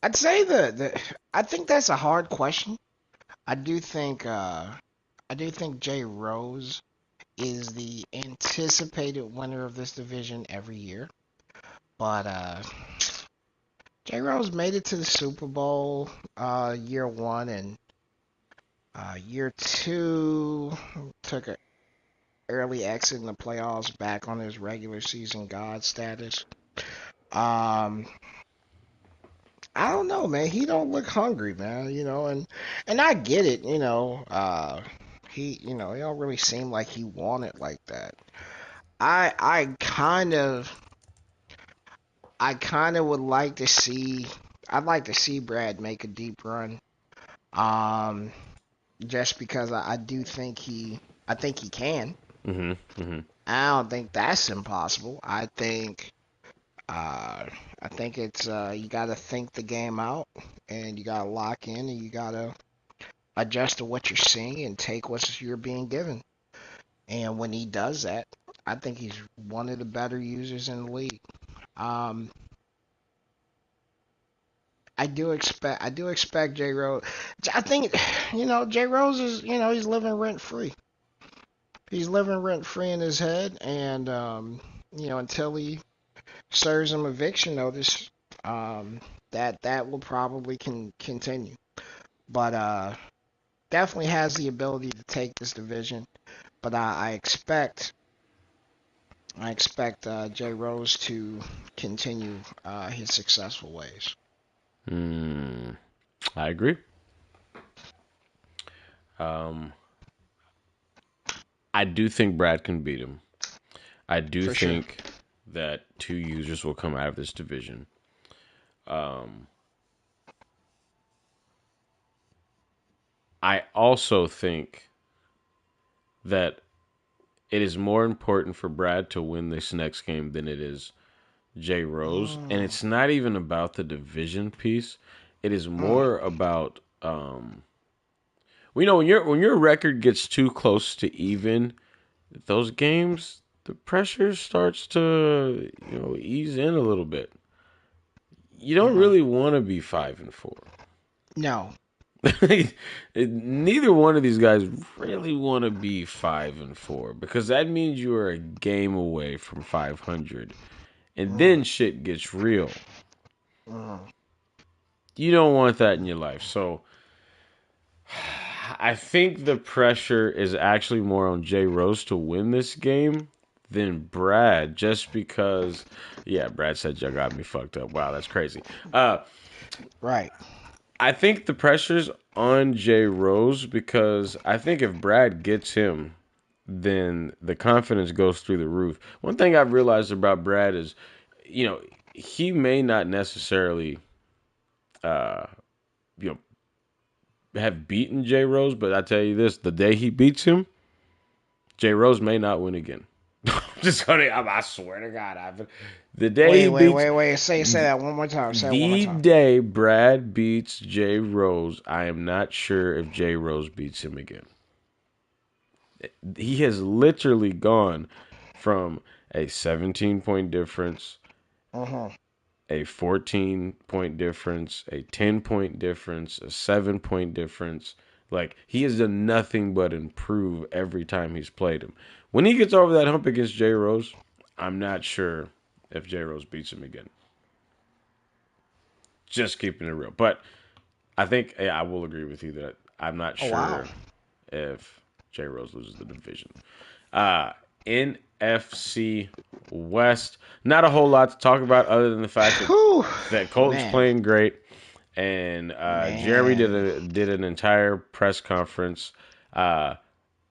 I'd say the I think that's a hard question. I do think Jay Rose is the anticipated winner of this division every year. But Jay Rose made it to the Super Bowl year one, and year two took an early exit in the playoffs, back on his regular season god status. Um, I don't know, man. He don't look hungry, man. And I get it. He don't really seem like he wanted like that. I I kind of I kind of would like to see. I'd like to see Brad make a deep run. Um, just because I do think I think he can.
Mm-hmm. Mm-hmm.
I don't think that's impossible. Uh, I think it's you got to think the game out, and you got to lock in, and you got to adjust to what you're seeing and take what you're being given. And when he does that, I think he's one of the better users in the league. Um, I do expect Jay Rose. I think Jay Rose is he's living rent free. He's living rent free in his head, and until he serves him eviction notice, that will probably continue. But definitely has the ability to take this division. But I expect Jay Rose to continue his successful ways.
I agree. Um, I do think Brad can beat him. I do
For sure.
think that two users will come out of this division. Um, I also think that it is more important for Brad to win this next game than it is Jay Rose. And
Mm,
it's not even about the division piece. It is
mm,
more about we know when your record gets too close to even, those games, the pressure starts to ease in a little bit. You don't
mhm.
really want to be 5-4.
No.
Neither one of these guys really want to be 5-4 because that means you are a game away from 500, and
Mm,
then shit gets real.
mm.
You don't want that in your life. So I think the pressure is actually more on Jay Rose to win this game than Brad, just because. Yeah, Brad said you got me fucked up. Wow, that's crazy.
Right.
I think the pressure's on Jay Rose because I think if Brad gets him, then the confidence goes through the roof. One thing I've realized about Brad is, he may not necessarily, uh, you have beaten Jay Rose, but I tell you this: the day he beats him, Jay Rose may not win again. Just gonna, I swear to God, the day he beats
Wait. Say that one more time. Say it one more
the
time.
day Brad beats Jay Rose, I am not sure if Jay Rose beats him again. He has literally gone from a 17-point difference,
Uh-huh.
a 14-point difference, a 10-point difference, a 7-point difference. Like, he has done nothing but improve every time he's played him. When he gets over that hump against Jay Rose, I'm not sure if Jay Rose beats him again. Just keeping it real. But I think, yeah, I will agree with you that I'm not
Oh wow.
sure if Jay Rose loses the division. Uh, NFC West, not a whole lot to talk about other than the fact
Whew.
that Colton's
Man.
playing great, and Jeremy
Man.
did an entire press conference. Uh,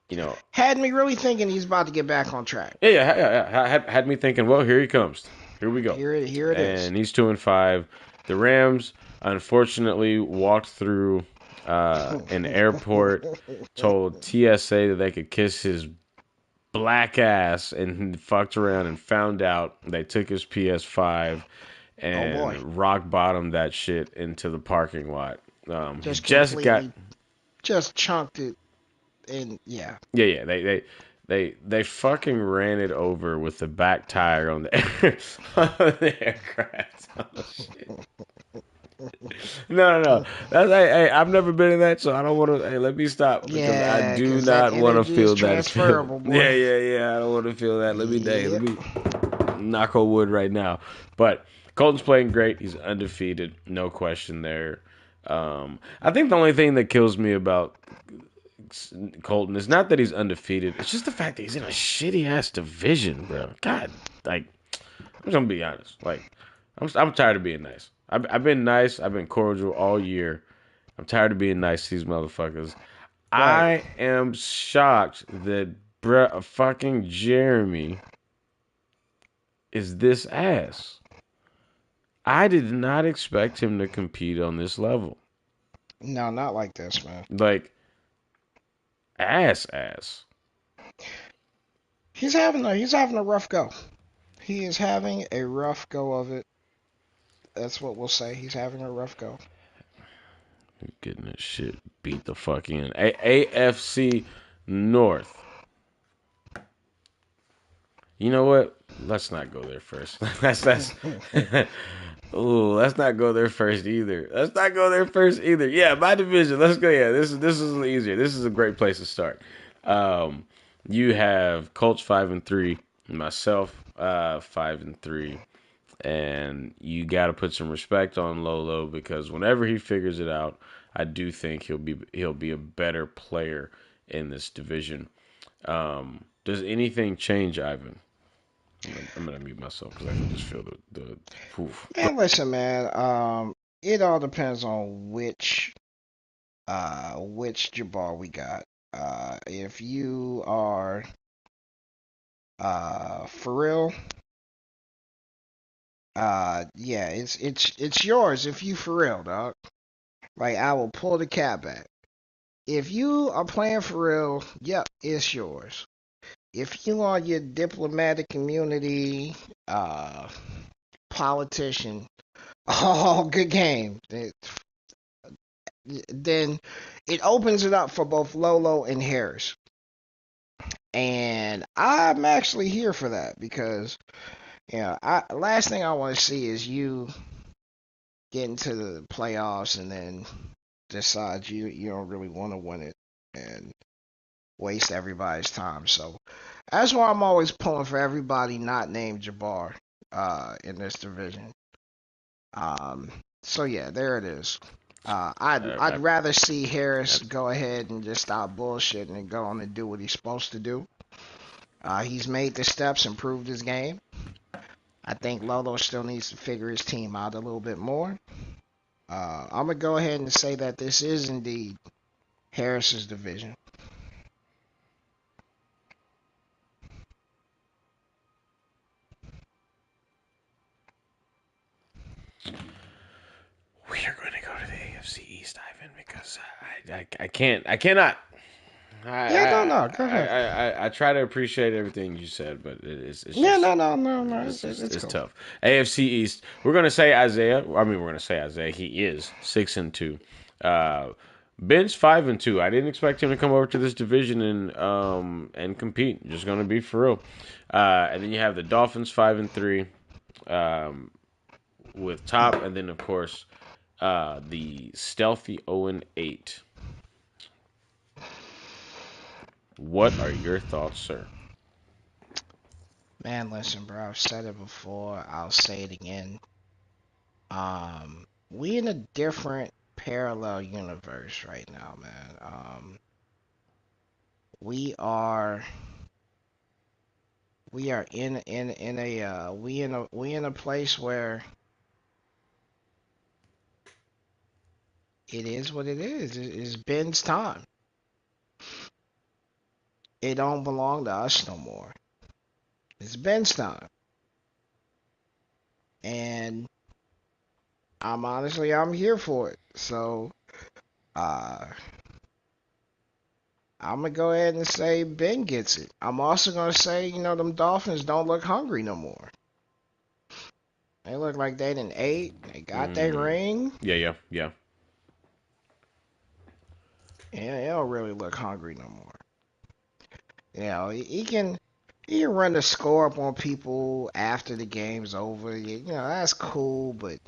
you know,
Had me really thinking he's about to get back on track.
had me thinking, well, here he comes, here we go,
Here it is.
and he's 2-5. The Rams unfortunately walked through an airport, told TSA that they could kiss his black ass, and fucked around and found out. They took his PS5
Oh boy.
and rock bottomed that shit into the parking lot. He
Just
just got
completely just chunked it and yeah.
yeah. They fucking ran it over with the back tire on the on the aircraft. Oh, shit. No. That's hey, I've never been in that, so I don't want to. Hey, let me stop because I
Yeah,
do
because that
not want to
energy is
feel that feeling.
transferable,
Yeah,
boy.
yeah, yeah. I don't want to feel that. Let
Yep.
me knock on wood right now. But Colton's playing great. He's undefeated, no question there. I think the only thing that kills me about Colton is not that he's undefeated. It's just the fact that he's in a shitty ass division, bro. God, like I'm just gonna be honest. Like I'm tired of being nice. I've been nice. I've been cordial all year. I'm tired of being nice to these motherfuckers.
Right.
I am shocked that fucking Jeremy is this ass. I did not expect him to compete on this level.
No, not like this, man.
Like ass.
He's having a rough go. He is having a rough go of it. That's what we'll say. He's having a rough go.
Getting this shit beat the fuck in. AFC North. You know what? Let's not go there first. That's Ooh, let's not go there first either. Let's not go there first either. Yeah, my division. Let's go. Yeah, this is easier. This is a great place to start. Um, you have Colts 5-3, myself 5-3, and you got to put some respect on Lolo because whenever he figures it out, I do think he'll be a better player in this division. Does anything change, Ivan? I'm gonna mute myself because I can just feel the poof.
Man, listen, man. It all depends on which Jabbar we got. If you are for real, yeah, it's yours. If you for real, dog. Like I will pull the cap back. If you are playing for real, yep, it's yours. If you are your diplomatic community, politician, oh, good game. Then it opens it up for both Lolo and Harris. And I'm actually here for that because, last thing I want to see is you get into the playoffs and then decide you don't really want to win it and waste everybody's time. So that's why I'm always pulling for everybody not named Jabbar in this division. Um, so yeah, there it is. I'd
I
rather see Harris
That's
go ahead and just stop bullshitting and go on and do what he's supposed to do. He's made the steps, improved his game. I think Lolo still needs to figure his team out a little bit more. I'm gonna go ahead and say that this is indeed Harris's division.
we are going to go to the AFC East, Ivan, because I cannot. I
Yeah, no,
I,
no, go ahead.
I try to appreciate everything you said, but it's
Yeah,
just
no, no, no, no, it's
it's
cool.
tough. AFC East. We're gonna say Isaiah. I mean, we're gonna say Isaiah. He is 6-2. Uh, Ben's 5-2. I didn't expect him to come over to this division and compete. Just gonna be for real. And then you have the Dolphins 5-3, with top, and then of course the stealthy 0-8. What are your thoughts, sir?
Man, listen, bro. I've said it before. I'll say it again. We in a different parallel universe right now, man. We are we are in a we in a place where it is what it is. It's Ben's time. It don't belong to us no more. It's Ben's time, and I'm here for it. So, uh, I'm gonna go ahead and say Ben gets it. I'm also gonna say, them Dolphins don't look hungry no more. They look like they didn't ate. They got their
Mm,
ring.
yeah.
And they don't really look hungry no more. He can run the score up on people after the game's over. That's cool, but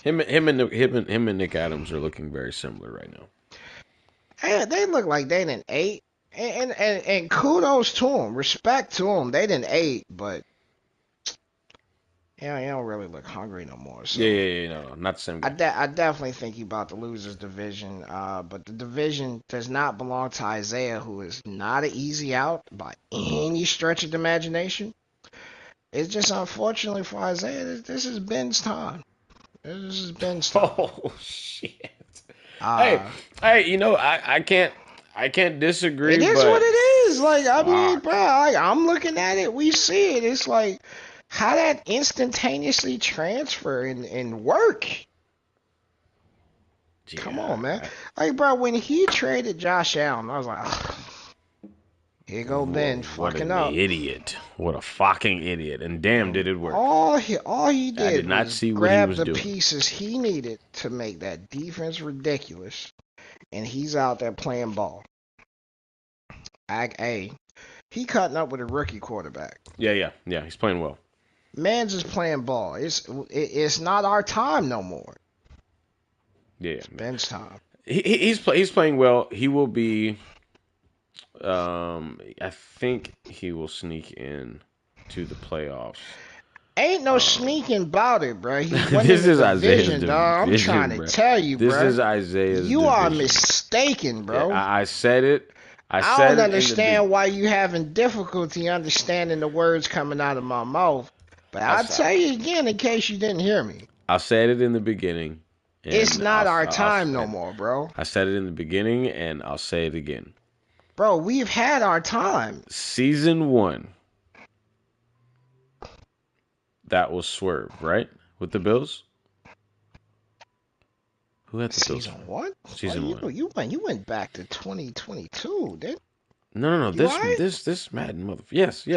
Him and Nick Adams are looking very similar right now.
And they look like they didn't ate. And kudos to them, respect to them. They didn't ate, but yeah, you don't really look hungry no more. So
Yeah, no, not the same guy.
I definitely think he about to lose his division. But the division does not belong to Isaiah, who is not an easy out by any stretch of the imagination. It's just unfortunately for Isaiah, this is Ben's time. This is Ben's time.
Oh shit!
Uh,
Hey, I can't disagree.
It is
but
what it is. Like, I mean,
fuck.
bro, I'm looking at it. We see it. It's like how that instantaneously transfer and work. Come on, man. Like, bro, when he traded Josh Allen, I was like, here go Ben
What
fucking
an
up.
idiot! What a fucking idiot! And damn, did it work?
All he did,
did not
was
see what he
grab
was
the
doing.
pieces he needed to make that defense ridiculous, and he's out there playing ball. He cutting up with a rookie quarterback.
Yeah. He's playing well.
Man's just playing ball. It's not our time no more.
Yeah,
It's Ben's time.
he's playing well. He will be. I think he will sneak in to the playoffs.
Ain't no sneaking about it, bro. He went
This
in
is
the
Isaiah's
division, dog. I'm
division,
trying to
bro.
tell you,
This
bro.
is Isaiah's
You are
division.
mistaken, bro.
Yeah, I said it.
I
said
don't
it in the
understand why you having difficulty understanding the words coming out of my mouth. But I'll tell you again in case you didn't hear me.
I said it in the beginning. and
It's not our
I'll
time
say
no
it.
more, bro.
I said it in the beginning, and I'll say it again.
Bro, we've had our time.
Season 1. That was Swerve, right? With the Bills? Who had the Bills?
Season what?
Season 1.
You went back to 2022, didn't
No.
You alright?
This Madden mother. Yes.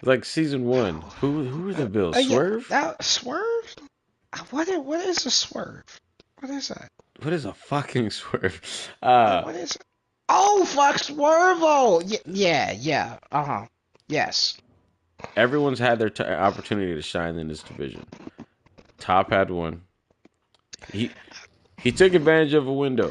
Like season 1. Who were the Bills?
yeah,
Swerve?
Swerve? What is a swerve? What is that?
What is a fucking Swerve?
What is it? Oh, fuck Swervo! Yeah. Yes.
Everyone's had their opportunity to shine in this division. Top had one. He took advantage of a window.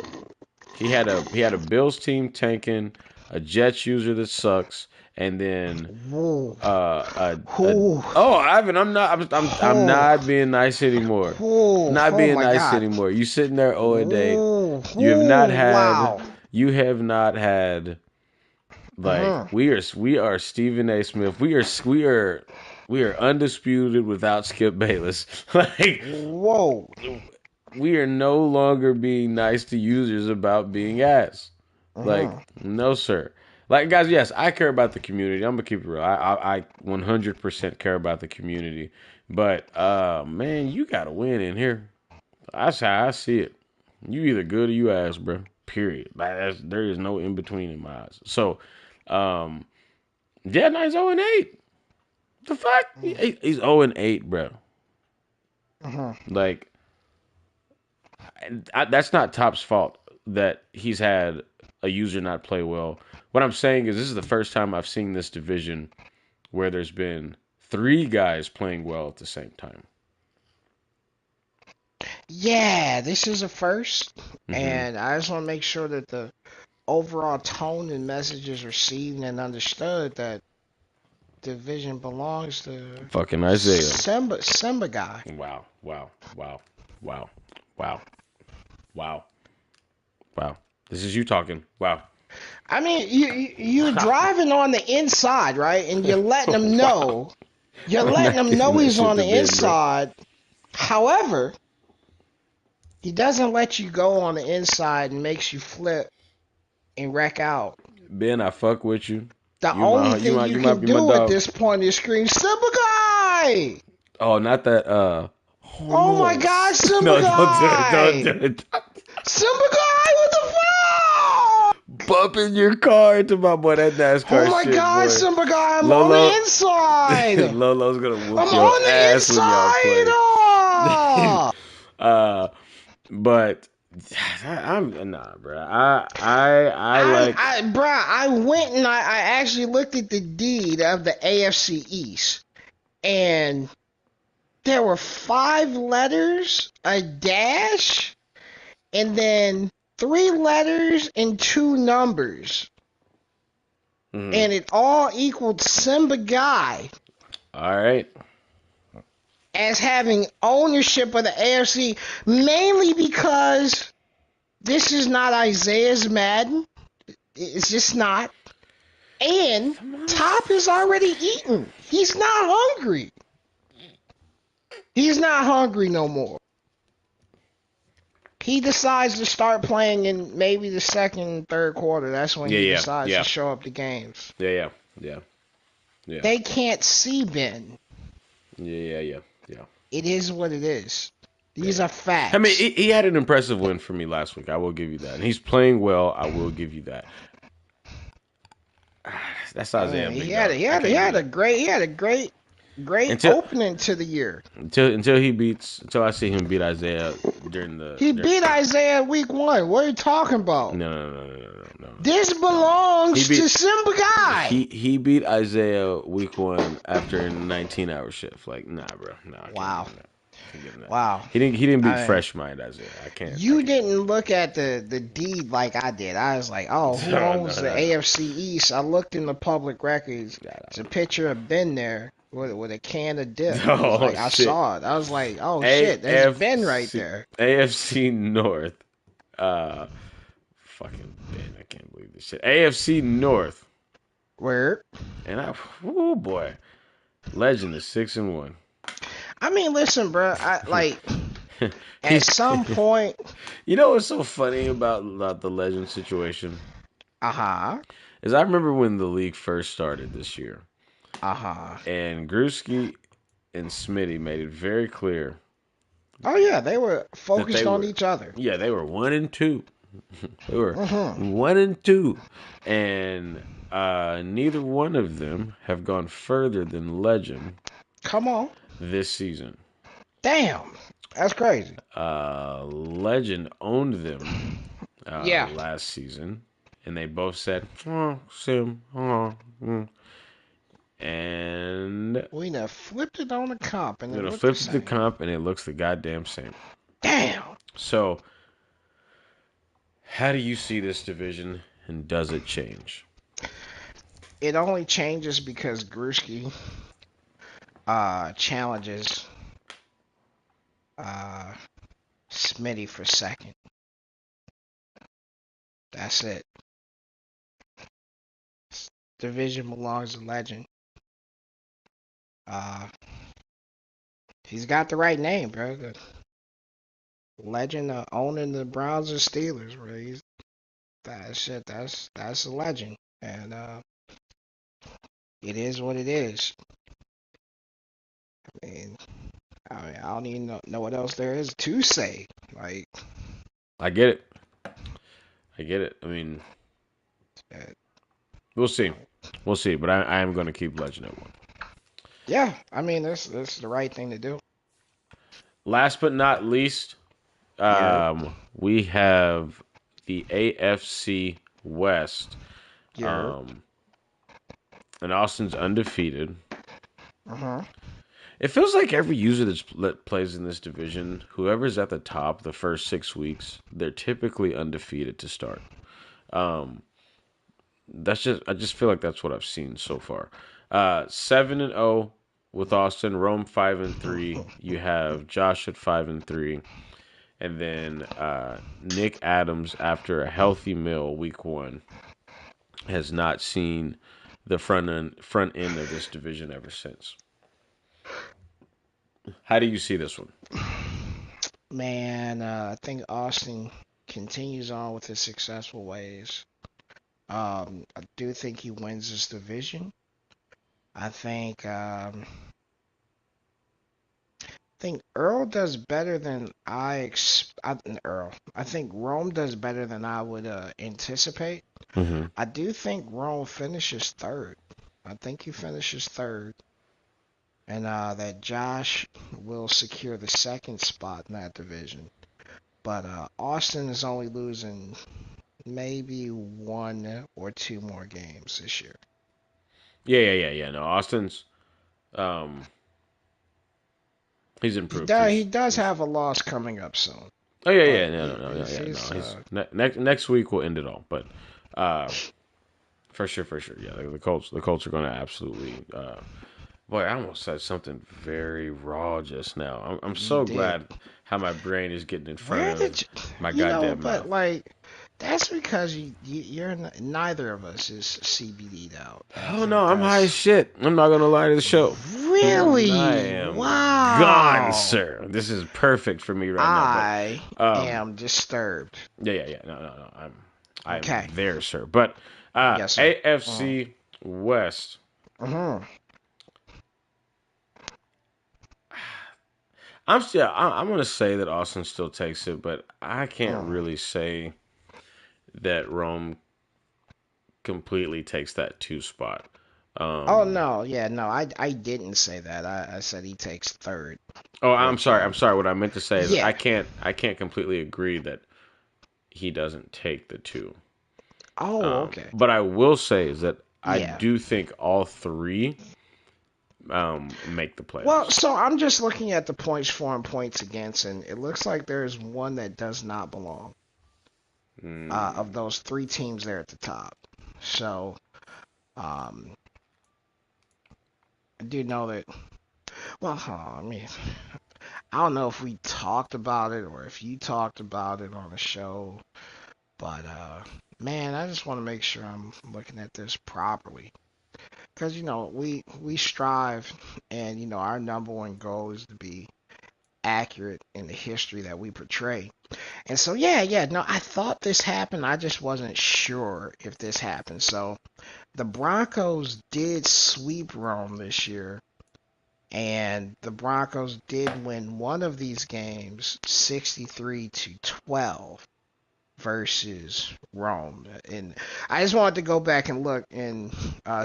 He had a Bills team tanking, a Jets user that sucks, and then
Whoa.
Ivan, I'm not being nice anymore.
Whoa.
Not
Oh
being
my
nice
God.
anymore. You sitting there 0-8.
Whoa.
You have not had.
Wow.
You have not had. Like we are Stephen A. Smith. We are undisputed without Skip Bayless. Like
Whoa.
we are no longer being nice to users about being ass. Like no sir. Like guys, yes, I care about the community. I'm gonna keep it real. I 100% care about the community. But man, you gotta win in here. That's how I see it. You either good or you ass, bro. Period. Like there is no in between in my eyes. So. Yeah, no, he's 0-8. The fuck? He's 0-8, bro. Like, that's not Top's fault that he's had a user not play well. What I'm saying is this is the first time I've seen this division where there's been 3 guys playing well at the same time.
Yeah, this is a first, and I just want to make sure that the overall tone and message is received and understood that division belongs to
Fucking Isaiah.
Simba guy.
Wow. This is you talking. Wow.
I mean, you're driving on the inside, right? And you're letting him know. You're letting him know he's on the inside. However, he doesn't let you go on the inside and makes you flip and wreck out.
Ben, I fuck with you.
The only thing you can do at this point is scream, Simba guy!
Oh, not that,
Oh my God, Simba
No,
guy!
don't do it.
Simba guy, what the fuck?
Bumping your car into my boy, that NASCAR
Oh my
shit,
God,
boy.
Simba guy, I'm
Lolo-
on the inside!
Lolo's gonna whoop
I'm
your
on the
ass when y'all play.
inside! Oh!
But I'm nah, bro.
I went and I actually looked at the deed of the AFC East, and there were 5 letters, a dash, and then 3 letters and 2 numbers. And it all equaled Simba Guy
All right.
as having ownership of the AFC, mainly because this is not Isaiah's Madden. It's just not. And Top is already eaten. He's not hungry. He's not hungry no more. He decides to start playing in maybe the second, third quarter. That's when he decides to show up to games.
Yeah.
They can't see Ben.
Yeah.
It is what it is. These are facts.
I mean, he had an impressive win for me last week. I will give you that. And he's playing well. I will give you that. That's Isaiah.
He had a great opening to the year.
Until I see him beat Isaiah
beat Isaiah week 1. What are you talking about?
No.
This belongs to Simba Guy.
He beat Isaiah week 1 after a 19-hour shift. Like, nah, bro. Nah.
Wow.
Wow. He didn't beat fresh mind Isaiah. I can't.
You didn't look at the deed like I did. I was like, oh, who owns the AFC East? I looked in the public records. It's a picture of Ben there with a can of dip. I saw it. I was like, oh shit, there's Ben right there.
AFC North. Fucking Ben, I can't believe this shit. AFC North.
Where?
And oh boy, Legend is 6-1.
I mean, listen, bro. At some point.
You know what's so funny about the Legend situation? Is I remember when the league first started this year. And Gruski and Smitty made it very clear.
Oh yeah, they were focused on each other.
Yeah, they were 1 and 2. They were 1 and 2, and neither one of them have gone further than Legend.
Come on.
This season.
Damn, that's crazy.
Legend owned them. Last season, and they both said, Sim, and
we done flipped it on the comp, and it
looks the goddamn same.
Damn.
So, how do you see this division, and does it change?
It only changes because Gruski challenges Smitty for second. That's it. Division belongs to Legend. He's got the right name, bro. The Legend owning the Browns and Steelers, bro. That's a legend. And it is what it is. I mean, I don't even know what else there is to say. Like,
I get it. I mean, we'll see. But I am going to keep Legend at 1.
Yeah, I mean, that's the right thing to do.
Last but not least, we have the AFC West. And Austin's undefeated. It feels like every user that plays in this division, whoever's at the top the first 6 weeks, they're typically undefeated to start. I just feel like that's what I've seen so far. 7-0 with Austin, Rome 5-3. You have Josh at 5-3, and then Nick Adams, after a healthy meal week 1, has not seen the front end of this division ever since. How do you see this one?
Man, I think Austin continues on with his successful ways. I do think he wins this division. I think Earl does better than I think Rome does better than I would anticipate. I do think Rome finishes third. I think he finishes third. And that Josh will secure the second spot in that division. But Austin is only losing maybe 1 or 2 more games this year.
Yeah. No, Austin's He's
He
improved.
does. He does have a loss coming up soon,
Oh yeah,
but
yeah, no, yeah, no.
he's
He's next week will end it all, but uh, for sure, yeah. The Colts are going to absolutely. Boy, I almost said something very raw just now. I'm
you
so
did.
glad how my brain is getting in front
Where
of
did
my
you
goddamn
but
mouth.
like that's because you're neither of us is CBD'd out. I
Oh
think
no, I'm high as
that's
shit. I'm not gonna lie to the show. I
really
am gone,
wow.
sir. This is perfect for me right now. But
I
um,
am disturbed.
yeah. No. I'm
Okay.
there, sir. But
Yes, sir.
AFC West.
Mm-hmm.
I'm gonna say that Austin still takes it, but I can't
Mm.
really say that Rome completely takes that two spot.
Oh
Um,
no, yeah, no, I didn't say that. I said he takes third,
oh, I'm
which
sorry. I'm sorry. What I meant to say is
yeah.
I can't completely agree that he doesn't take the two.
Oh, okay.
But I will say is that I
Yeah.
do think all three make the
Well,
playoffs.
so I'm just looking at the points for and points against, and it looks like there's one that does not belong of
Mm,
those three teams there at the top. So, um, I do know that. Well, I mean, I don't know if we talked about it or if you talked about it on the show, but man, I just want to make sure I'm looking at this properly. Because we strive, and our number one goal is to be accurate in the history that we portray. And so yeah, no, I thought this happened. I just wasn't sure if this happened. So the Broncos did sweep Rome this year, and the Broncos did win one of these games 63-12 versus Rome. And I just wanted to go back and look and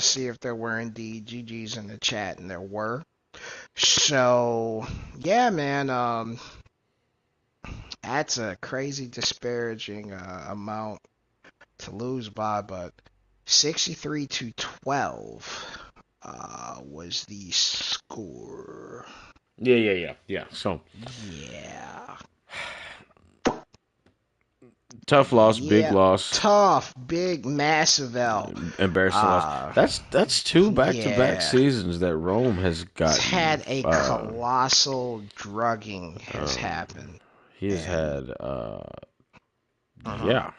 see if there were indeed GGs in the chat, and there were. So yeah, man, that's a crazy disparaging amount to lose by, but 63-12 was the score.
yeah. So
Yeah.
tough loss, big
Yeah.
loss,
Tough, big, massive L.
embarrassing loss.
Uh,
That's two back-to-back
yeah.
seasons that Rome has
It's
gotten.
had a colossal drugging has
Um,
happened,
he has
and
had.
uh-huh,
Yeah,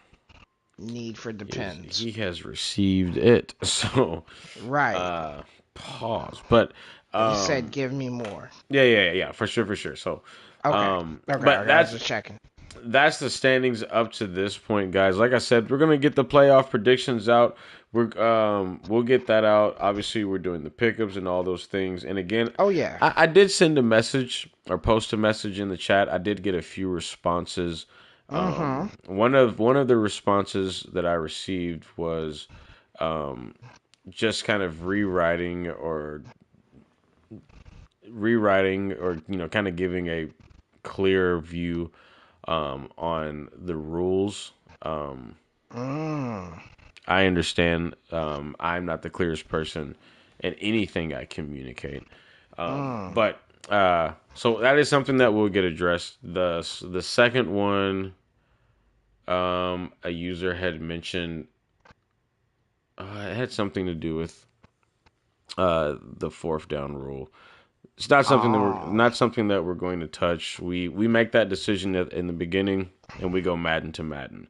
need for depends.
he has received it. So
Right.
uh, pause. But
He said,
um,
"Give me more."
yeah, for sure. So
Okay. Okay.
but
Okay. I was just checking.
that's the standings up to this point, guys. Like I said, we're gonna get the playoff predictions out. We'll get that out. Obviously, we're doing the pickups and all those things. And again,
Oh yeah.
I did send a message or post a message in the chat. I did get a few responses.
Mm-hmm.
One of the responses that I received was um, just kind of rewriting or kind of giving a clear view on the rules. Um,
Mm.
I understand I'm not the clearest person in anything I communicate,
Mm.
but so that is something that will get addressed. The second one, a user had mentioned it had something to do with the fourth down rule. It's
Oh.
not something that we're going to touch. We make that decision in the beginning, and we go Madden to Madden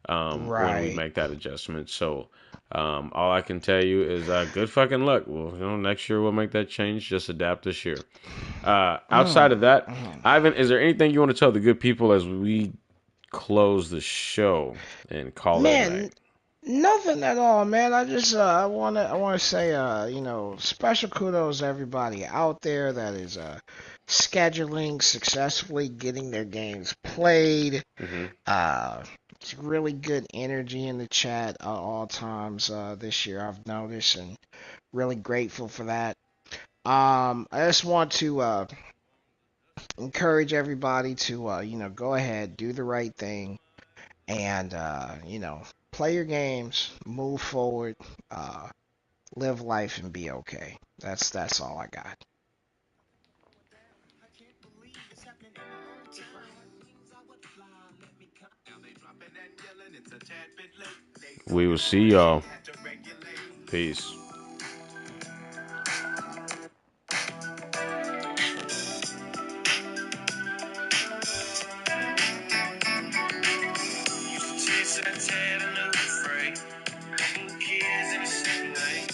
when we
Right.
make that adjustment. So all I can tell you is good fucking luck. Well, next year we'll make that change. Just adapt this year. Outside of
Mm.
that,
Mm.
Ivan, is there anything you want to tell the good people as we close the show and call it a
Man,
night?
nothing at all, man. I just I wanna say special kudos to everybody out there that is scheduling successfully, getting their games played.
Hmm.
Uh, it's really good energy in the chat at all times this year, I've noticed, and really grateful for that. I just want to encourage everybody to go ahead, do the right thing, and play your games, move forward, uh, live life, and be okay. That's all I got.
We will see y'all. Peace.
Chase that tad and no freight. Couple of kids in the same lane.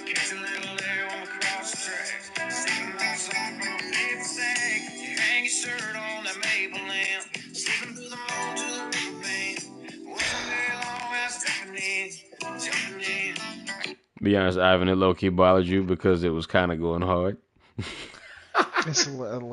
Catch a little air on across the tracks. Sticking one song from a fifth stack. You hang your shirt on that maple lamp. Slipping through the mold to the river band. Wasn't very long, I was jumping in.
Be honest, Ivan, it low key bothered you because it was kind of going hard.
It's a little